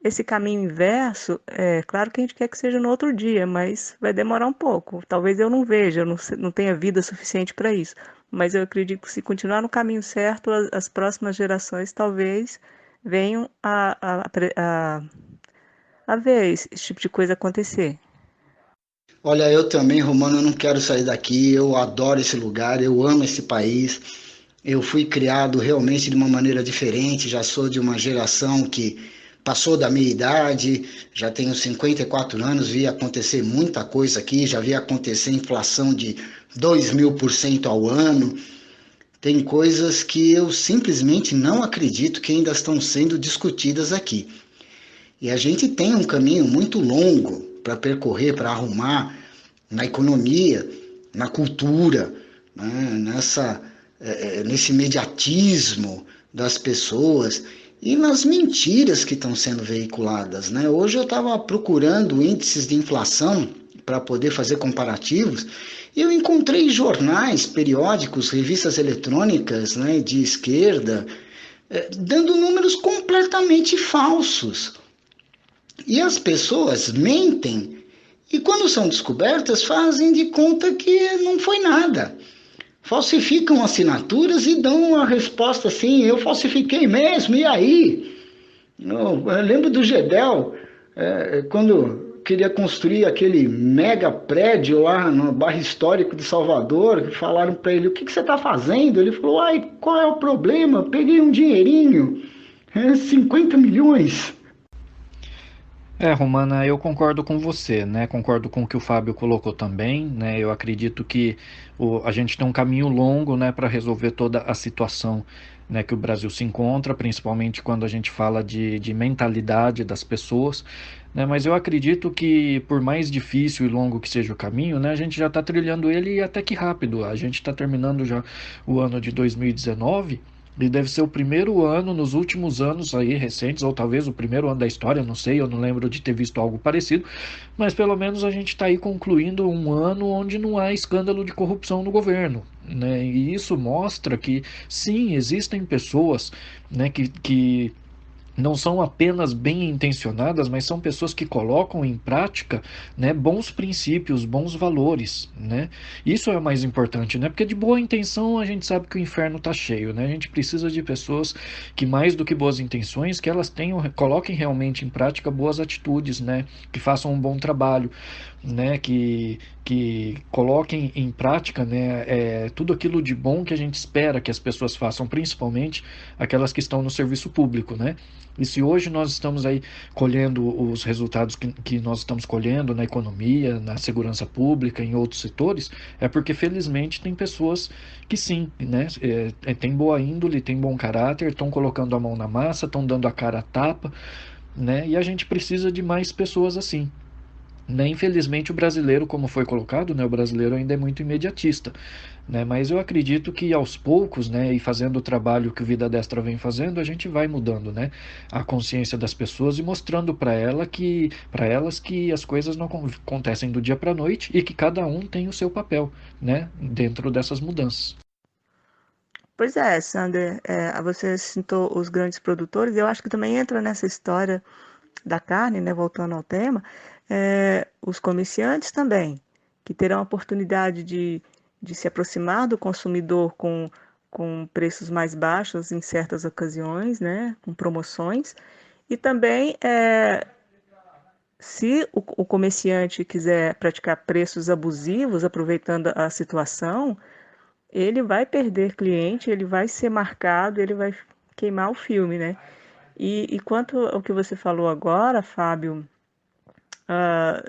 esse caminho inverso, claro que a gente quer que seja no outro dia, mas vai demorar um pouco. Talvez eu não veja, eu não tenha vida suficiente para isso. Mas eu acredito que se continuar no caminho certo, as próximas gerações talvez venham a ver esse tipo de coisa acontecer. Olha, eu também, Romano, eu não quero sair daqui. Eu adoro esse lugar, eu amo esse país. Eu fui criado realmente de uma maneira diferente. Já sou de uma geração que passou da minha idade, já tenho 54 anos, vi acontecer muita coisa aqui, já vi acontecer inflação de 2.000% ao ano. tem coisas que eu simplesmente não acredito que ainda estão sendo discutidas aqui. E a gente tem um caminho muito longo para percorrer, para arrumar na economia, na cultura, né, nesse imediatismo das pessoas e nas mentiras que estão sendo veiculadas, né? Hoje eu estava procurando índices de inflação para poder fazer comparativos e eu encontrei jornais, periódicos, revistas eletrônicas, né, de esquerda, dando números completamente falsos. E as pessoas mentem e quando são descobertas fazem de conta que não foi nada. Falsificam assinaturas e dão a resposta assim, eu falsifiquei mesmo, e aí? Eu lembro do Gedel, quando queria construir aquele mega prédio lá no bairro histórico de Salvador, que falaram para ele, o que você está fazendo? Ele falou, ai, qual é o problema? Peguei um dinheirinho, 50 milhões. Romana, eu concordo com você, né? Concordo com o que o Fábio colocou também, né? Eu acredito que a gente tem um caminho longo, né, para resolver toda a situação, né, que o Brasil se encontra, principalmente quando a gente fala de mentalidade das pessoas, né? Mas eu acredito que por mais difícil e longo que seja o caminho, né, a gente já está trilhando ele e até que rápido. A gente está terminando já o ano de 2019. E deve ser o primeiro ano nos últimos anos aí recentes, ou talvez o primeiro ano da história, não sei, eu não lembro de ter visto algo parecido, mas pelo menos a gente está aí concluindo um ano onde não há escândalo de corrupção no governo, né? E isso mostra que sim, existem pessoas, né, que não são apenas bem intencionadas, mas são pessoas que colocam em prática, né, bons princípios, bons valores, né? Isso é o mais importante, né? Porque de boa intenção a gente sabe que o inferno está cheio, né? A gente precisa de pessoas que mais do que boas intenções, que elas coloquem realmente em prática boas atitudes, né? Que façam um bom trabalho, né? Que coloquem em prática, né, tudo aquilo de bom que a gente espera que as pessoas façam, principalmente aquelas que estão no serviço público, né? E se hoje nós estamos aí colhendo os resultados que nós estamos colhendo na economia, na segurança pública, em outros setores, é porque felizmente tem pessoas que sim, né, tem boa índole, tem bom caráter, estão colocando a mão na massa, estão dando a cara a tapa, né? E a gente precisa de mais pessoas assim. Né? Infelizmente o brasileiro, como foi colocado, né, o brasileiro ainda é muito imediatista, né? Mas eu acredito que aos poucos, né, e fazendo o trabalho que o Vida Destra vem fazendo, a gente vai mudando, né, a consciência das pessoas e mostrando para elas que as coisas não acontecem do dia para a noite e que cada um tem o seu papel, né, dentro dessas mudanças. Pois é, Sander, você citou os grandes produtores, eu acho que também entra nessa história da carne, né, voltando ao tema, os comerciantes também, que terão a oportunidade de se aproximar do consumidor com preços mais baixos em certas ocasiões, né, com promoções, e também se o comerciante quiser praticar preços abusivos, aproveitando a situação, ele vai perder cliente, ele vai ser marcado, ele vai queimar o filme, né? E quanto ao que você falou agora, Fábio, ah,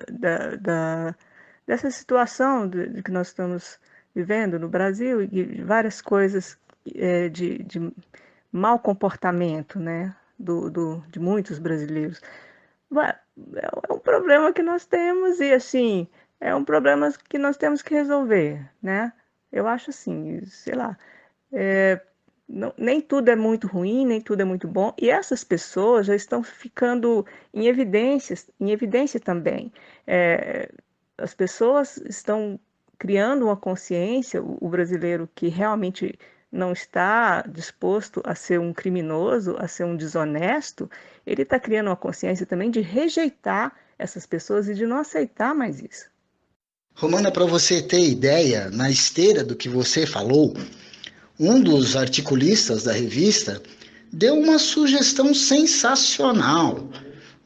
dessa situação de que nós estamos vivendo no Brasil e várias coisas de mau comportamento, né, de muitos brasileiros. É um problema que nós temos e, assim, é um problema que nós temos que resolver, né? Eu acho assim, sei lá, nem tudo é muito ruim, nem tudo é muito bom, e essas pessoas já estão ficando em evidência também. As pessoas estão criando uma consciência, o brasileiro que realmente não está disposto a ser um criminoso, a ser um desonesto, ele está criando uma consciência também de rejeitar essas pessoas e de não aceitar mais isso. Romana, para você ter ideia, na esteira do que você falou, um dos articulistas da revista deu uma sugestão sensacional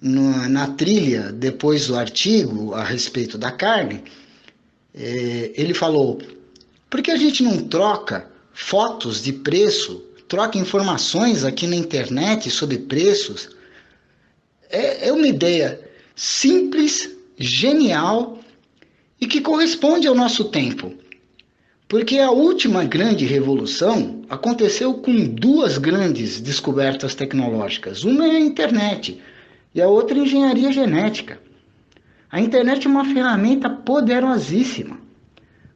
na trilha depois do artigo a respeito da carne. Ele falou, por que a gente não troca fotos de preço, troca informações aqui na internet sobre preços? É uma ideia simples, genial e que corresponde ao nosso tempo. Porque a última grande revolução aconteceu com duas grandes descobertas tecnológicas. Uma é a internet e a outra é a engenharia genética. A internet é uma ferramenta poderosíssima.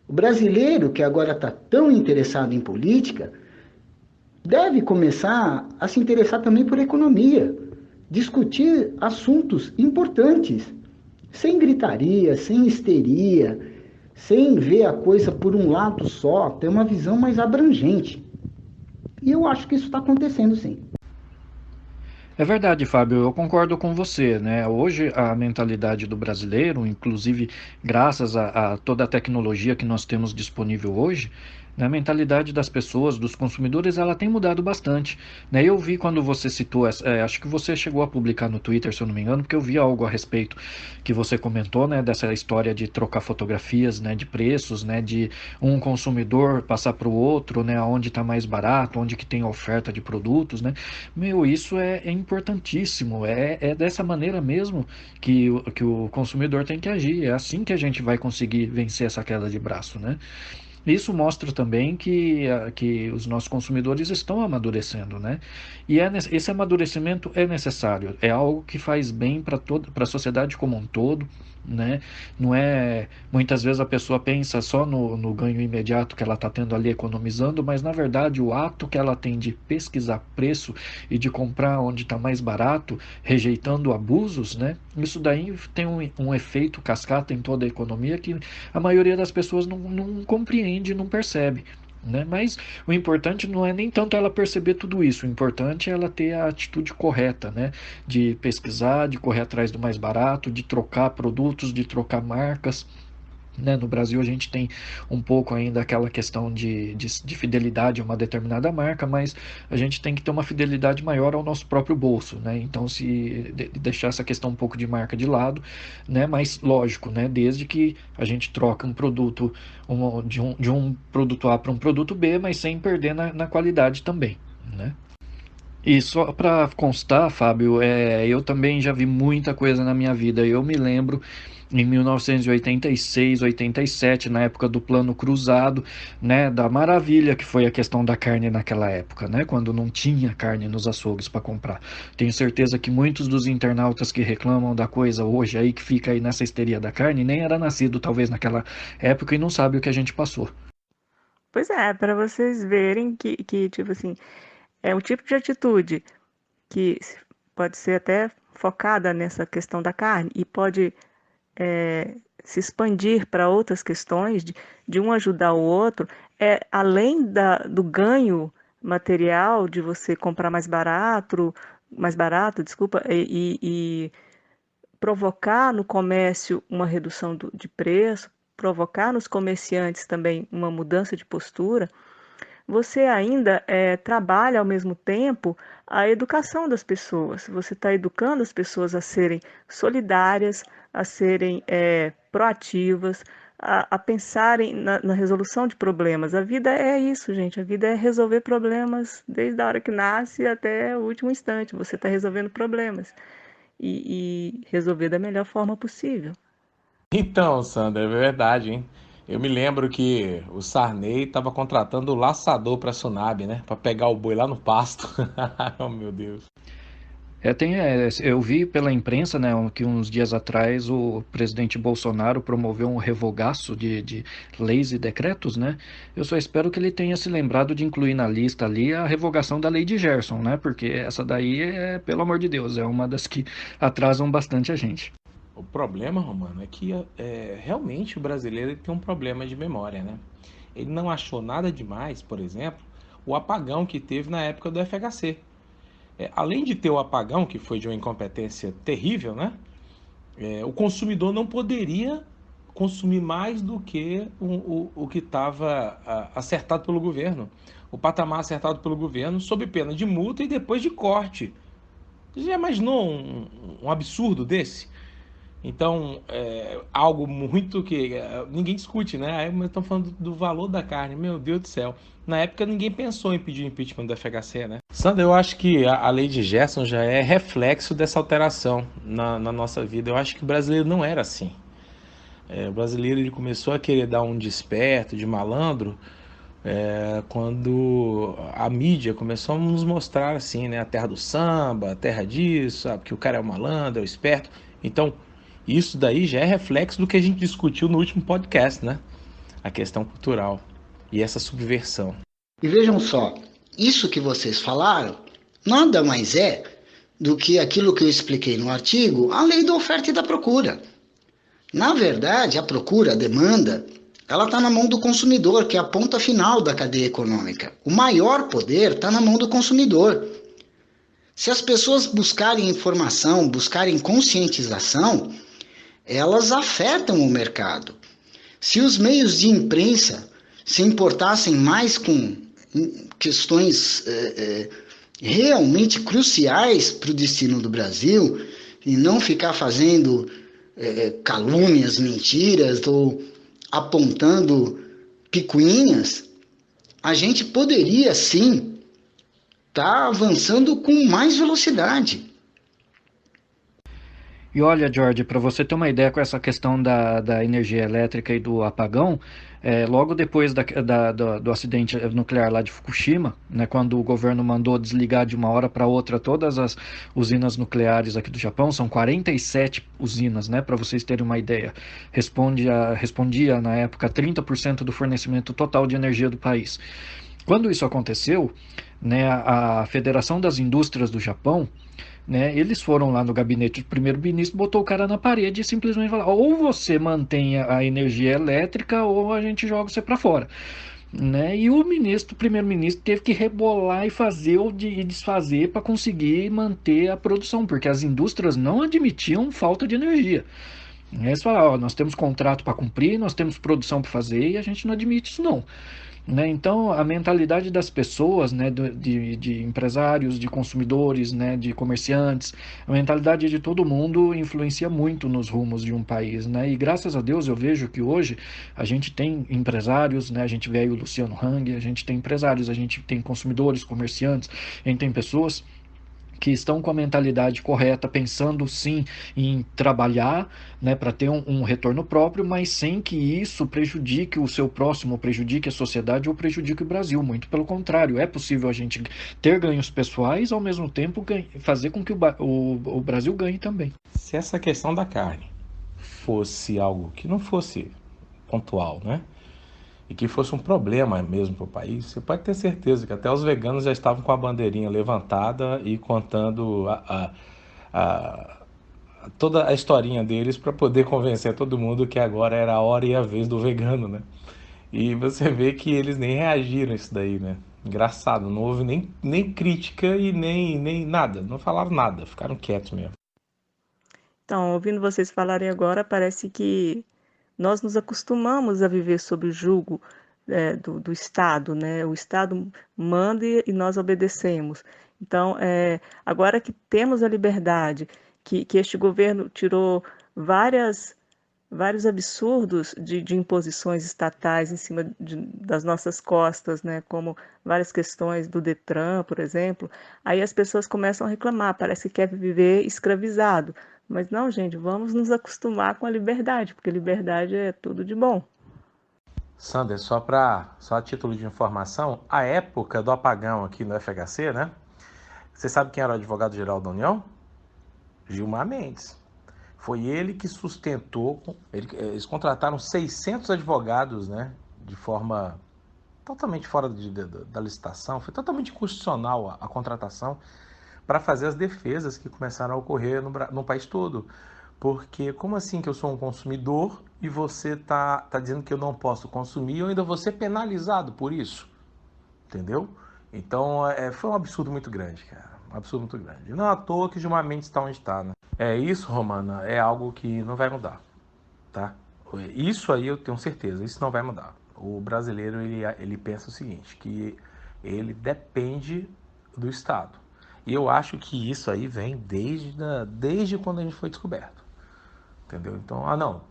O brasileiro, que agora está tão interessado em política, deve começar a se interessar também por economia, discutir assuntos importantes, sem gritaria, sem histeria, sem ver a coisa por um lado só, ter uma visão mais abrangente. E eu acho que isso está acontecendo, sim. É verdade, Fábio, eu concordo com você, né? Hoje a mentalidade do brasileiro, inclusive graças a toda a tecnologia que nós temos disponível hoje, né, a mentalidade das pessoas, dos consumidores, ela tem mudado bastante, né? Eu vi quando você citou, acho que você chegou a publicar no Twitter, se eu não me engano, porque eu vi algo a respeito que você comentou, né, dessa história de trocar fotografias, né, de preços, né, de um consumidor passar para o outro, né, onde está mais barato, onde que tem oferta de produtos, né? Meu, isso é importantíssimo, é dessa maneira mesmo que o consumidor tem que agir, é assim que a gente vai conseguir vencer essa queda de braço, né? Isso mostra também que os nossos consumidores estão amadurecendo, né? E esse amadurecimento é necessário, é algo que faz bem para a sociedade como um todo, né? Não é, muitas vezes a pessoa pensa só no ganho imediato que ela está tendo ali economizando, mas na verdade o ato que ela tem de pesquisar preço e de comprar onde está mais barato, rejeitando abusos, né? Isso daí tem um efeito cascata em toda a economia que a maioria das pessoas não compreende, não percebe, né? Mas o importante não é nem tanto ela perceber tudo isso, o importante é ela ter a atitude correta, né? De pesquisar, de correr atrás do mais barato, de trocar produtos, de trocar marcas. Né? No Brasil a gente tem um pouco ainda aquela questão de fidelidade a uma determinada marca, mas a gente tem que ter uma fidelidade maior ao nosso próprio bolso, né? Então se deixar essa questão um pouco de marca de lado, né? Mas lógico, né? Desde que a gente troca um produto de um produto A para um produto B, mas sem perder na qualidade também, né? E só para constar, Fábio, eu também já vi muita coisa na minha vida. Eu me lembro em 1986, 87, na época do Plano Cruzado, né, da maravilha que foi a questão da carne naquela época, né, quando não tinha carne nos açougues para comprar. Tenho certeza que muitos dos internautas que reclamam da coisa hoje aí, que fica aí nessa histeria da carne, nem era nascido talvez naquela época e não sabe o que a gente passou. Pois é, para vocês verem que, tipo assim, é um tipo de atitude que pode ser até focada nessa questão da carne e pode se expandir para outras questões, de um ajudar o outro, além do ganho material de você comprar mais barato, desculpa, e provocar no comércio uma redução de preço, provocar nos comerciantes também uma mudança de postura, você ainda trabalha ao mesmo tempo a educação das pessoas. Você está educando as pessoas a serem solidárias, a serem proativas, a pensarem na resolução de problemas. A vida é isso, gente. A vida é resolver problemas desde a hora que nasce até o último instante. Você está resolvendo problemas e resolver da melhor forma possível. Então, Sandra, é verdade, hein? Eu me lembro que o Sarney estava contratando o laçador para a Sunab, né? Para pegar o boi lá no pasto. Oh, meu Deus. Eu vi pela imprensa, né, que uns dias atrás o presidente Bolsonaro promoveu um revogaço de leis e decretos, né? Eu só espero que ele tenha se lembrado de incluir na lista ali a revogação da lei de Gerson, né? Porque essa daí pelo amor de Deus, é uma das que atrasam bastante a gente. O problema, Romano, é que realmente o brasileiro tem um problema de memória, né? Ele não achou nada demais, por exemplo, o apagão que teve na época do FHC. Além de ter o apagão, que foi de uma incompetência terrível, né? O consumidor não poderia consumir mais do que o que estava acertado pelo governo. O patamar acertado pelo governo, sob pena de multa e depois de corte. Você já imaginou um absurdo desse? Então, algo muito que ninguém discute, né? Aí estão falando do valor da carne, meu Deus do céu. Na época ninguém pensou em pedir o impeachment do FHC, né? Sandra, eu acho que a lei de Gerson já é reflexo dessa alteração na nossa vida. Eu acho que o brasileiro não era assim. O brasileiro ele começou a querer dar um desperto de malandro quando a mídia começou a nos mostrar assim, né, a terra do samba, a terra disso, sabe, que o cara é o malandro, é o esperto. Então, isso daí já é reflexo do que a gente discutiu no último podcast, né? A questão cultural e essa subversão. E vejam só, isso que vocês falaram nada mais é do que aquilo que eu expliquei no artigo, a lei da oferta e da procura. Na verdade, a procura, a demanda, ela está na mão do consumidor, que é a ponta final da cadeia econômica. O maior poder está na mão do consumidor. Se as pessoas buscarem informação, buscarem conscientização, elas afetam o mercado. Se os meios de imprensa se importassem mais com questões realmente cruciais para o destino do Brasil e não ficar fazendo calúnias, mentiras ou apontando picuinhas, a gente poderia sim estar avançando com mais velocidade. E olha, George, para você ter uma ideia com essa questão da energia elétrica e do apagão, logo depois do acidente nuclear lá de Fukushima, né, quando o governo mandou desligar de uma hora para outra todas as usinas nucleares aqui do Japão, são 47 usinas, né, para vocês terem uma ideia, respondia na época 30% do fornecimento total de energia do país. Quando isso aconteceu, né, a Federação das Indústrias do Japão, né, eles foram lá no gabinete do primeiro-ministro, botou o cara na parede e simplesmente falou: ou você mantém a energia elétrica ou a gente joga você para fora. Né? E o primeiro-ministro teve que rebolar e fazer e desfazer para conseguir manter a produção, porque as indústrias não admitiam falta de energia. Eles falaram: nós temos contrato para cumprir, nós temos produção para fazer e a gente não admite isso não. Né? Então, a mentalidade das pessoas, né, de empresários, de consumidores, né, de comerciantes, a mentalidade de todo mundo influencia muito nos rumos de um país. Né? E graças a Deus eu vejo que hoje a gente tem empresários, né, a gente vê aí o Luciano Hang, a gente tem empresários, a gente tem consumidores, comerciantes, a gente tem pessoas que estão com a mentalidade correta, pensando sim em trabalhar, né, para ter um retorno próprio, mas sem que isso prejudique o seu próximo, prejudique a sociedade ou prejudique o Brasil. Muito pelo contrário, é possível a gente ter ganhos pessoais, ao mesmo tempo fazer com que o Brasil ganhe também. Se essa questão da carne fosse algo que não fosse pontual, né? E que fosse um problema mesmo para o país, você pode ter certeza que até os veganos já estavam com a bandeirinha levantada e contando toda a historinha deles para poder convencer todo mundo que agora era a hora e a vez do vegano, né? E você vê que eles nem reagiram a isso daí, né? Engraçado, não houve nem crítica e nem nada, não falaram nada, ficaram quietos mesmo. Então, ouvindo vocês falarem agora, parece que nós nos acostumamos a viver sob o jugo do Estado, né? O Estado manda e nós obedecemos. Então, agora que temos a liberdade, que este governo tirou vários absurdos de imposições estatais em cima das nossas costas, né? Como várias questões do Detran, por exemplo, aí as pessoas começam a reclamar, parece que quer viver escravizado. Mas não, gente, vamos nos acostumar com a liberdade, porque liberdade é tudo de bom. Sander, só a título de informação, a época do apagão aqui no FHC, né? Você sabe quem era o advogado-geral da União? Gilmar Mendes. Foi ele que sustentou, eles contrataram 600 advogados, né? De forma totalmente fora da licitação, foi totalmente inconstitucional a contratação para fazer as defesas que começaram a ocorrer no país todo. Porque como assim que eu sou um consumidor e você tá dizendo que eu não posso consumir e eu ainda vou ser penalizado por isso? Entendeu? Então foi um absurdo muito grande, cara. Um absurdo muito grande. Não é à toa que Gilmar Mendes está onde está, né? Isso, Romana, é algo que não vai mudar, tá? Isso aí eu tenho certeza, isso não vai mudar. O brasileiro, ele pensa o seguinte, que ele depende do Estado. E eu acho que isso aí vem desde quando a gente foi descoberto. Entendeu? Então, não,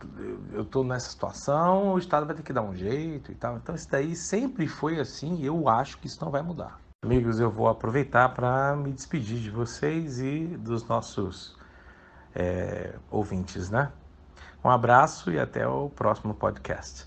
eu estou nessa situação, o Estado vai ter que dar um jeito e tal. Então, isso daí sempre foi assim e eu acho que isso não vai mudar. Amigos, eu vou aproveitar para me despedir de vocês e dos nossos ouvintes, né? Um abraço e até o próximo podcast.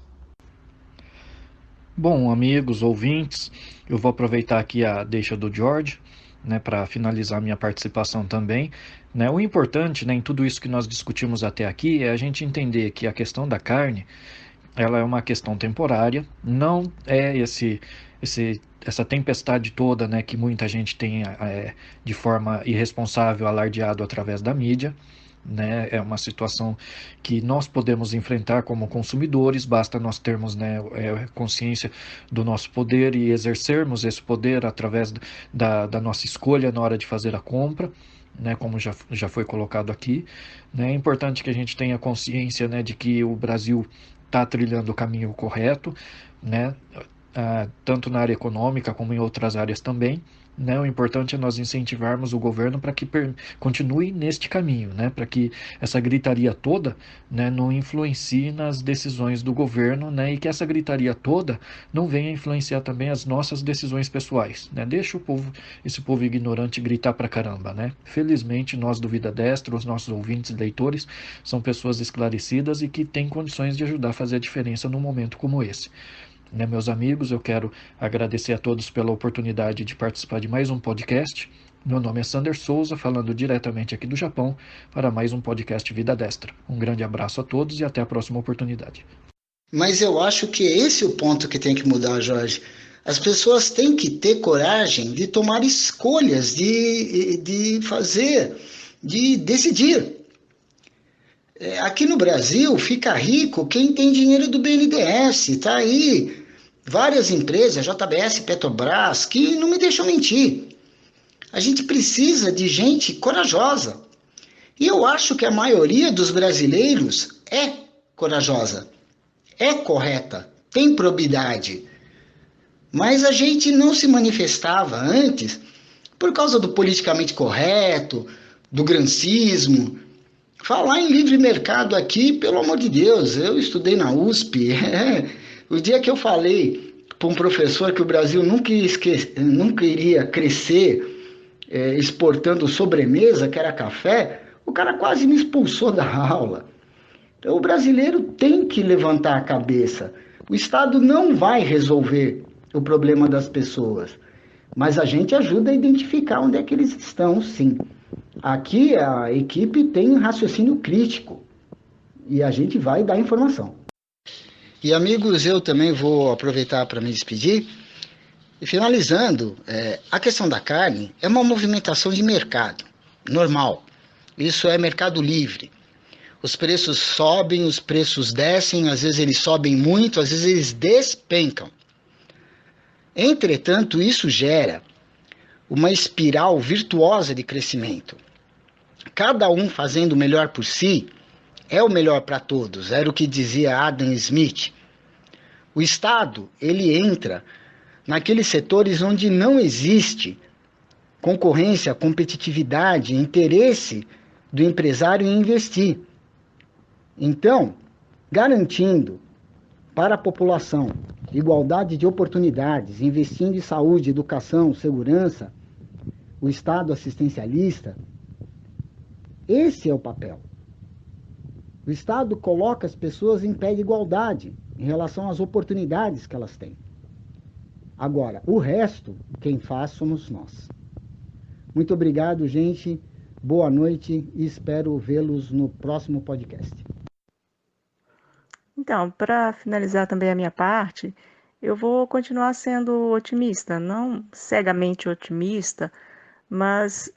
Bom, amigos, ouvintes, eu vou aproveitar aqui a deixa do George, né, para finalizar minha participação também. Né, o importante, né, em tudo isso que nós discutimos até aqui é a gente entender que a questão da carne, ela é uma questão temporária, não é essa tempestade toda, né, que muita gente tem de forma irresponsável alardeado através da mídia. Né, é uma situação que nós podemos enfrentar como consumidores, basta nós termos, né, consciência do nosso poder e exercermos esse poder através da nossa escolha na hora de fazer a compra, né, como já foi colocado aqui. Né, é importante que a gente tenha consciência, né, de que o Brasil está trilhando o caminho correto, né, tanto na área econômica como em outras áreas também. Né, o importante é nós incentivarmos o governo para que continue neste caminho, né, para que essa gritaria toda, né, não influencie nas decisões do governo, né, e que essa gritaria toda não venha influenciar também as nossas decisões pessoais. Né, deixa esse povo ignorante gritar pra caramba. Né. Felizmente, nós do Vida Destra, os nossos ouvintes e leitores, são pessoas esclarecidas e que têm condições de ajudar a fazer a diferença num momento como esse. Né, meus amigos, eu quero agradecer a todos pela oportunidade de participar de mais um podcast. Meu nome é Sander Souza, falando diretamente aqui do Japão para mais um podcast Vida Destra. Um grande abraço a todos e até a próxima oportunidade. Mas eu acho que esse é o ponto que tem que mudar, Jorge. As pessoas têm que ter coragem de tomar escolhas, de fazer, de decidir. Aqui no Brasil, fica rico quem tem dinheiro do BNDES. Está aí várias empresas, JBS, Petrobras, que não me deixam mentir. A gente precisa de gente corajosa. E eu acho que a maioria dos brasileiros é corajosa, é correta, tem probidade. Mas a gente não se manifestava antes por causa do politicamente correto, do grancismo. Falar em livre mercado aqui, pelo amor de Deus, eu estudei na USP. O dia que eu falei para um professor que o Brasil nunca iria crescer exportando sobremesa, que era café, o cara quase me expulsou da aula. Então, o brasileiro tem que levantar a cabeça. O Estado não vai resolver o problema das pessoas, mas a gente ajuda a identificar onde é que eles estão, sim. Aqui a equipe tem raciocínio crítico e a gente vai dar informação. E amigos, eu também vou aproveitar para me despedir. E finalizando, a questão da carne é uma movimentação de mercado, normal. Isso é mercado livre. Os preços sobem, os preços descem, às vezes eles sobem muito, às vezes eles despencam. Entretanto, isso gera uma espiral virtuosa de crescimento. Cada um fazendo o melhor por si é o melhor para todos, era o que dizia Adam Smith. O Estado, ele entra naqueles setores onde não existe concorrência, competitividade, interesse do empresário em investir. Então, garantindo para a população igualdade de oportunidades, investindo em saúde, educação, segurança, o Estado assistencialista, esse é o papel. O Estado coloca as pessoas em pé de igualdade em relação às oportunidades que elas têm. Agora, o resto, quem faz somos nós. Muito obrigado, gente. Boa noite e espero vê-los no próximo podcast. Então, para finalizar também a minha parte, eu vou continuar sendo otimista, não cegamente otimista, mas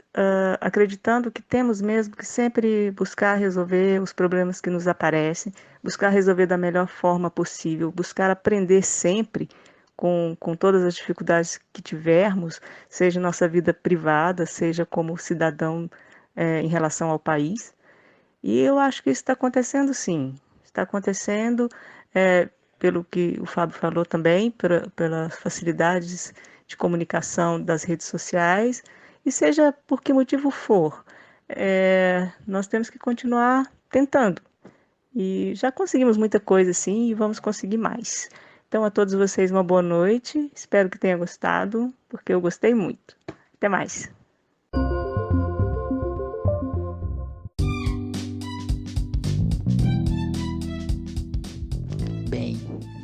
acreditando que temos mesmo que sempre buscar resolver os problemas que nos aparecem, buscar resolver da melhor forma possível, buscar aprender sempre com todas as dificuldades que tivermos, seja nossa vida privada, seja como cidadão em relação ao país. E eu acho que isso está acontecendo sim, está acontecendo pelo que o Fábio falou também, pelas facilidades de comunicação das redes sociais, e seja por que motivo for, nós temos que continuar tentando. E já conseguimos muita coisa sim e vamos conseguir mais. Então a todos vocês uma boa noite, espero que tenham gostado, porque eu gostei muito. Até mais.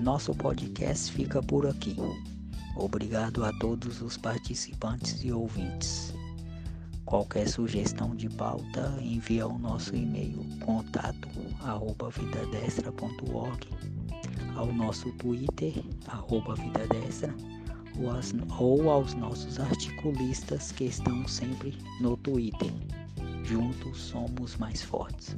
nosso podcast fica por aqui. Obrigado a todos os participantes e ouvintes. Qualquer sugestão de pauta, envie ao nosso e-mail contato@vidadestra.org, ao nosso Twitter, @vidadestra, ou aos nossos articulistas que estão sempre no Twitter. Juntos somos mais fortes.